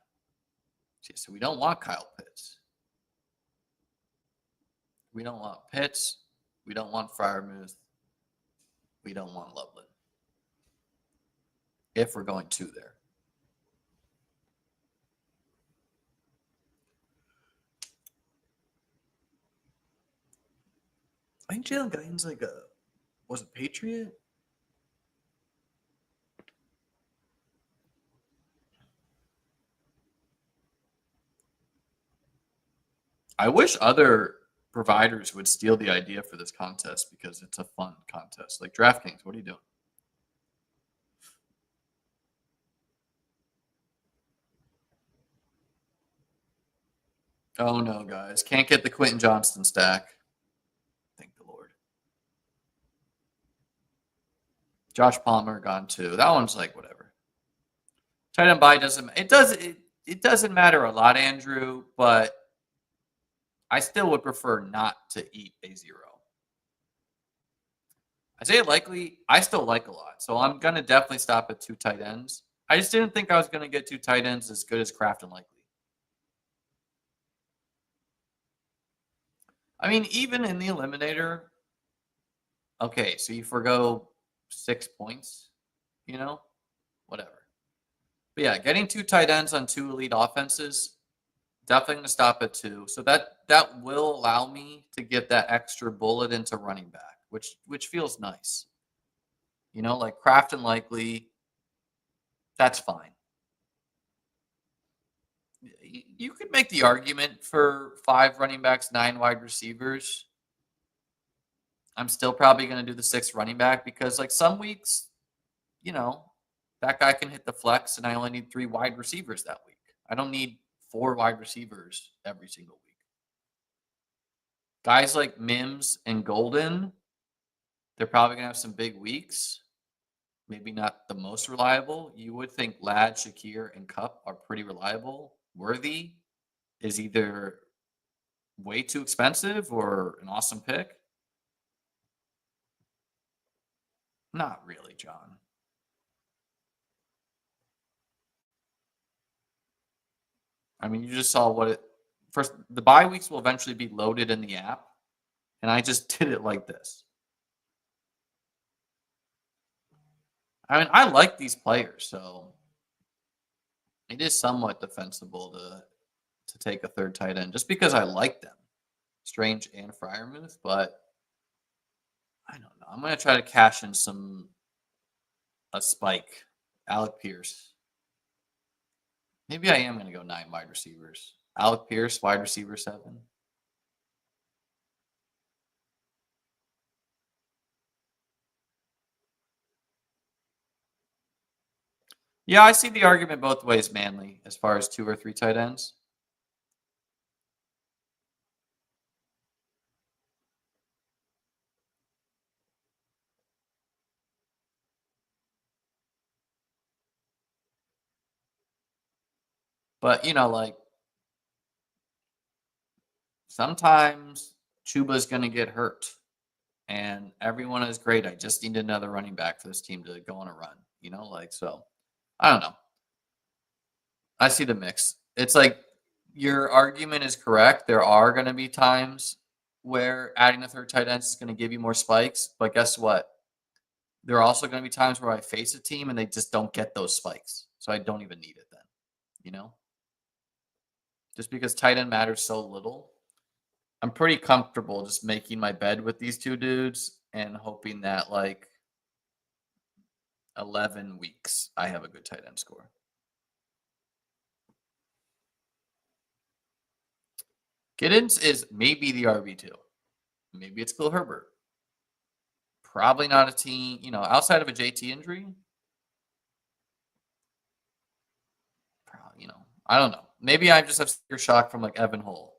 So we don't want Kyle Pitts. We don't want Pitts. We don't want Freiermuth. We don't want Loveland. If we're going to there. I think Jalen Guyton's like was a Patriot? I wish other providers would steal the idea for this contest because it's a fun contest. Like DraftKings, what are you doing? Oh no, guys. Can't get the Quentin Johnston stack. Thank the Lord. Josh Palmer gone too. That one's like whatever. Tight end buy doesn't it doesn't matter a lot, Andrew, but I still would prefer not to eat a 0. Isaiah Likely, I still like a lot. So I'm gonna definitely stop at 2 tight ends. I just didn't think I was gonna get 2 tight ends as good as Kraft and Likely. I mean, even in the Eliminator, okay, so you forgo 6 points, whatever. But yeah, getting 2 tight ends on 2 elite offenses, definitely going to stop at 2. So that will allow me to get that extra bullet into running back, which feels nice. Like Kraft and Likely, that's fine. You could make the argument for 5 running backs, 9 wide receivers. I'm still probably going to do the 6th running back because like some weeks, that guy can hit the flex and I only need 3 wide receivers that week. I don't need 4 wide receivers every single week. Guys like Mims and Golden, they're probably going to have some big weeks. Maybe not the most reliable. You would think Ladd, Shakir, and Kupp are pretty reliable. worthy is either way too expensive or an awesome pick? Not really, John. I mean, you just saw what it first. The bye weeks will eventually be loaded in the app, and I just did it like this. I mean, I like these players, so it is somewhat defensible to take a third tight end just because I like them, Strange and Fryermuth. But I don't know. I'm gonna try to cash in a spike, Alec Pierce. Maybe I am gonna go 9 wide receivers. Alec Pierce, wide receiver 7. Yeah, I see the argument both ways, Manly, as far as 2 or 3 tight ends. But like sometimes Chuba's gonna get hurt, and everyone is great. I just need another running back for this team to go on a run. So I don't know. I see the mix. It's like your argument is correct. There are going to be times where adding a third tight end is going to give you more spikes, but guess what? There are also going to be times where I face a team and they just don't get those spikes, so I don't even need it then. You know, just because tight end matters so little, I'm pretty comfortable just making my bed with these two dudes and hoping that like 11 weeks I have a good tight end score. Giddens is maybe the RB2. Maybe it's Khalil Herbert. Probably not a team, outside of a JT injury. Probably, I don't know. Maybe I just have sticker shock from like Evan Hull.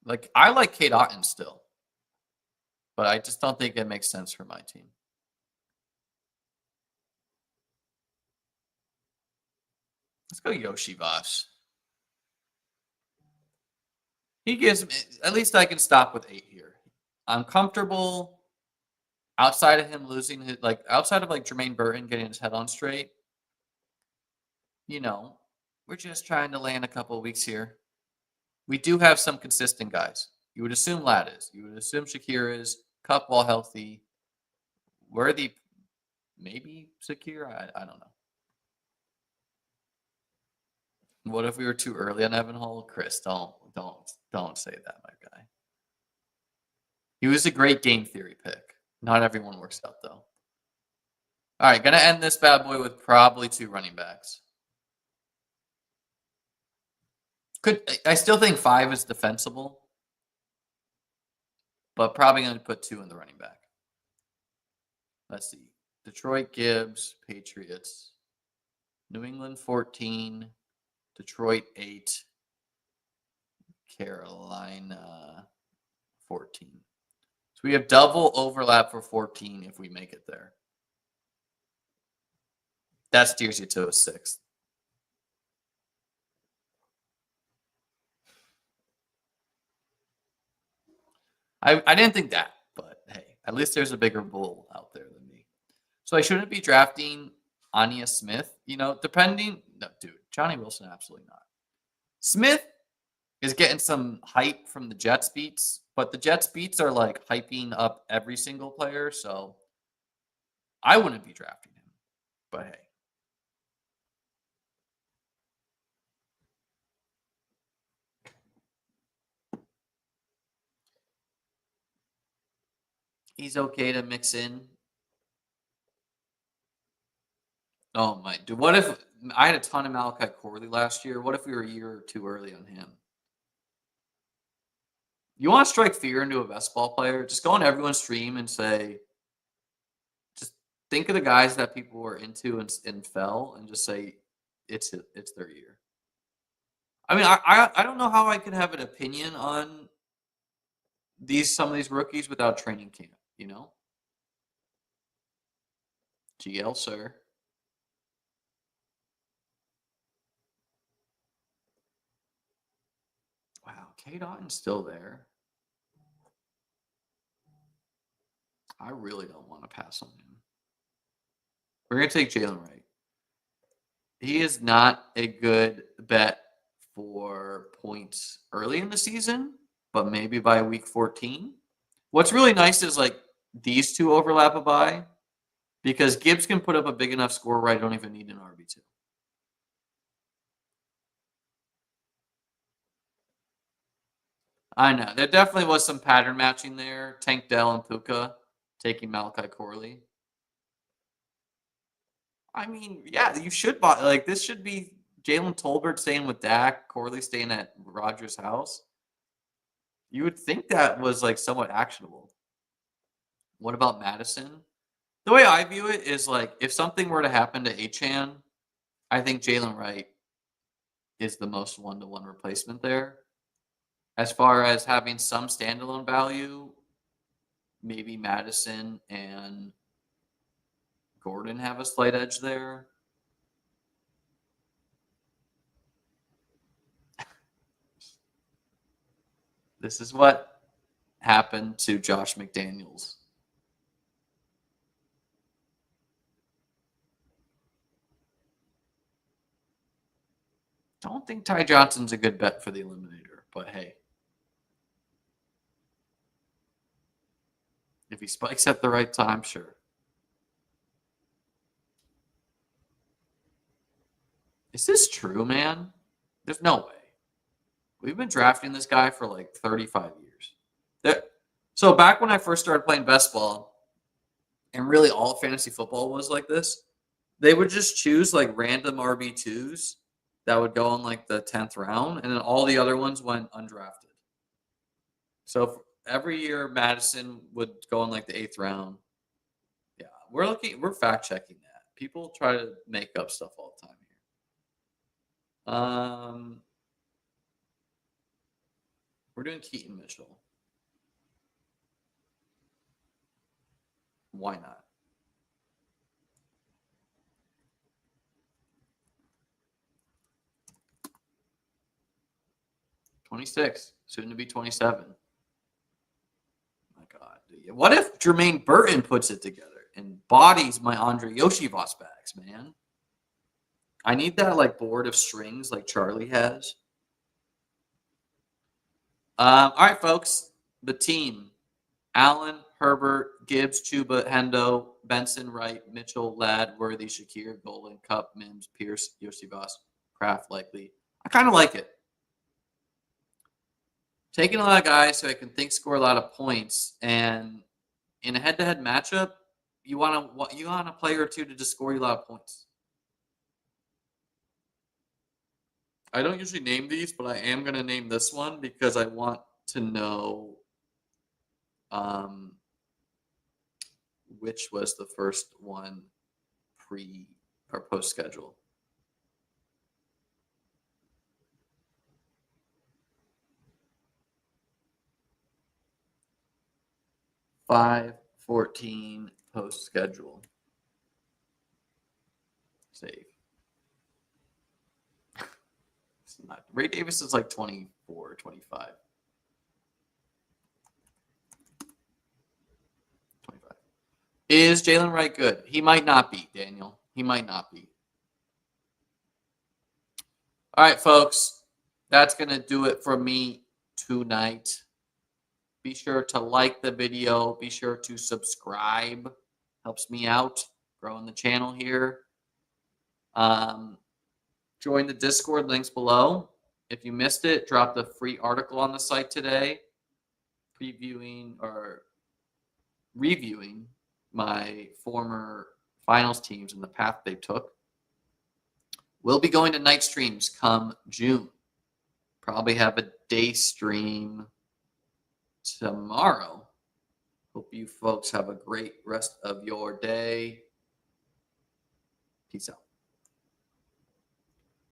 Like I like Kate Otten still, but I just don't think it makes sense for my team. Let's go Yoshi Voss. He gives me, at least I can stop with 8 here. I'm comfortable outside of him losing his, like outside of like Jermaine Burton getting his head on straight. We're just trying to land a couple of weeks here. We do have some consistent guys. You would assume Ladd is. You would assume Shakir is. Cup while healthy. Worthy, maybe Shakir. I don't know. What if we were too early on Evan Hull? Chris, don't say that, my guy. He was a great game theory pick. Not everyone works out though. All right, gonna end this bad boy with probably 2 running backs. I still think 5 is defensible, but probably going to put 2 in the running back. Let's see. Detroit Gibbs, Patriots. New England 14, Detroit 8, Carolina 14. So we have double overlap for 14 if we make it there. That steers you to a 6th. I didn't think that, but hey, at least there's a bigger bull out there than me. So I shouldn't be drafting Anya Smith, depending. No, dude, Johnny Wilson, absolutely not. Smith is getting some hype from the Jets beats, but the Jets beats are like hyping up every single player, so I wouldn't be drafting him. But hey. He's okay to mix in. Oh my dude. What if I had a ton of Malachi Corley last year? What if we were a year or 2 early on him? You want to strike fear into a best ball player? Just go on everyone's stream and say, just think of the guys that people were into and fell, and just say it's their year. I mean, I don't know how I could have an opinion on some of these rookies without training camp. GL, sir. Wow, K. Dotton's still there. I really don't want to pass on him. We're going to take Jalen Wright. He is not a good bet for points early in the season, but maybe by week 14. What's really nice is like these two overlap a bye because Gibbs can put up a big enough score where I don't even need an RB2. I know. There definitely was some pattern matching there. Tank Dell and Puka taking Malachi Corley. I mean, yeah, you should buy. Like, this should be Jalen Tolbert staying with Dak, Corley staying at Rodgers' house. You would think that was, like, somewhat actionable. What about Madison? The way I view it is, like, if something were to happen to Achane, I think Jalen Wright is the most one-to-one replacement there. As far as having some standalone value, maybe Madison and Gordon have a slight edge there. This is what happened to Josh McDaniels. Don't think Ty Johnson's a good bet for the Eliminator, but hey. If he spikes at the right time, sure. Is this true, man? There's no way. We've been drafting this guy for like 35 years. So back when I first started playing best ball, and really all fantasy football was like this, they would just choose like random RB2s that would go in like the 10th round, and then all the other ones went undrafted. So every year, Madison would go in like the 8th round. Yeah, we're fact checking that. People try to make up stuff all the time here. We're doing Keaton Mitchell. Why not? $26, soon to be 27. My God, what if Jermaine Burton puts it together and bodies my Andre Yoshivas bags, man? I need that like board of strings like Charlie has. All right, folks. The team: Allen, Herbert, Gibbs, Chuba, Hendo, Benson, Wright, Mitchell, Ladd, Worthy, Shakir, Golan, Cup, Mims, Pierce, Yoshivas, Kraft, likely. I kind of like it. Taking a lot of guys so I can think score a lot of points, and in a head-to-head matchup, you want a player or two to just score you a lot of points. I don't usually name these, but I am going to name this one because I want to know which was the first one pre or post schedule. Five 14 post schedule. Save. It's not. Ray Davis is like 24, 25. 25. Is Jalen Wright good? He might not be, Daniel. He might not be. All right, folks. That's going to do it for me tonight. Be sure to like the video. Be sure to subscribe. Helps me out growing the channel here. Join the Discord, links below. If you missed it, dropped a free article on the site today previewing or reviewing my former finals teams and the path they took. We'll be going to night streams come June. Probably have a day stream tomorrow. Hope you folks have a great rest of your day. Peace out.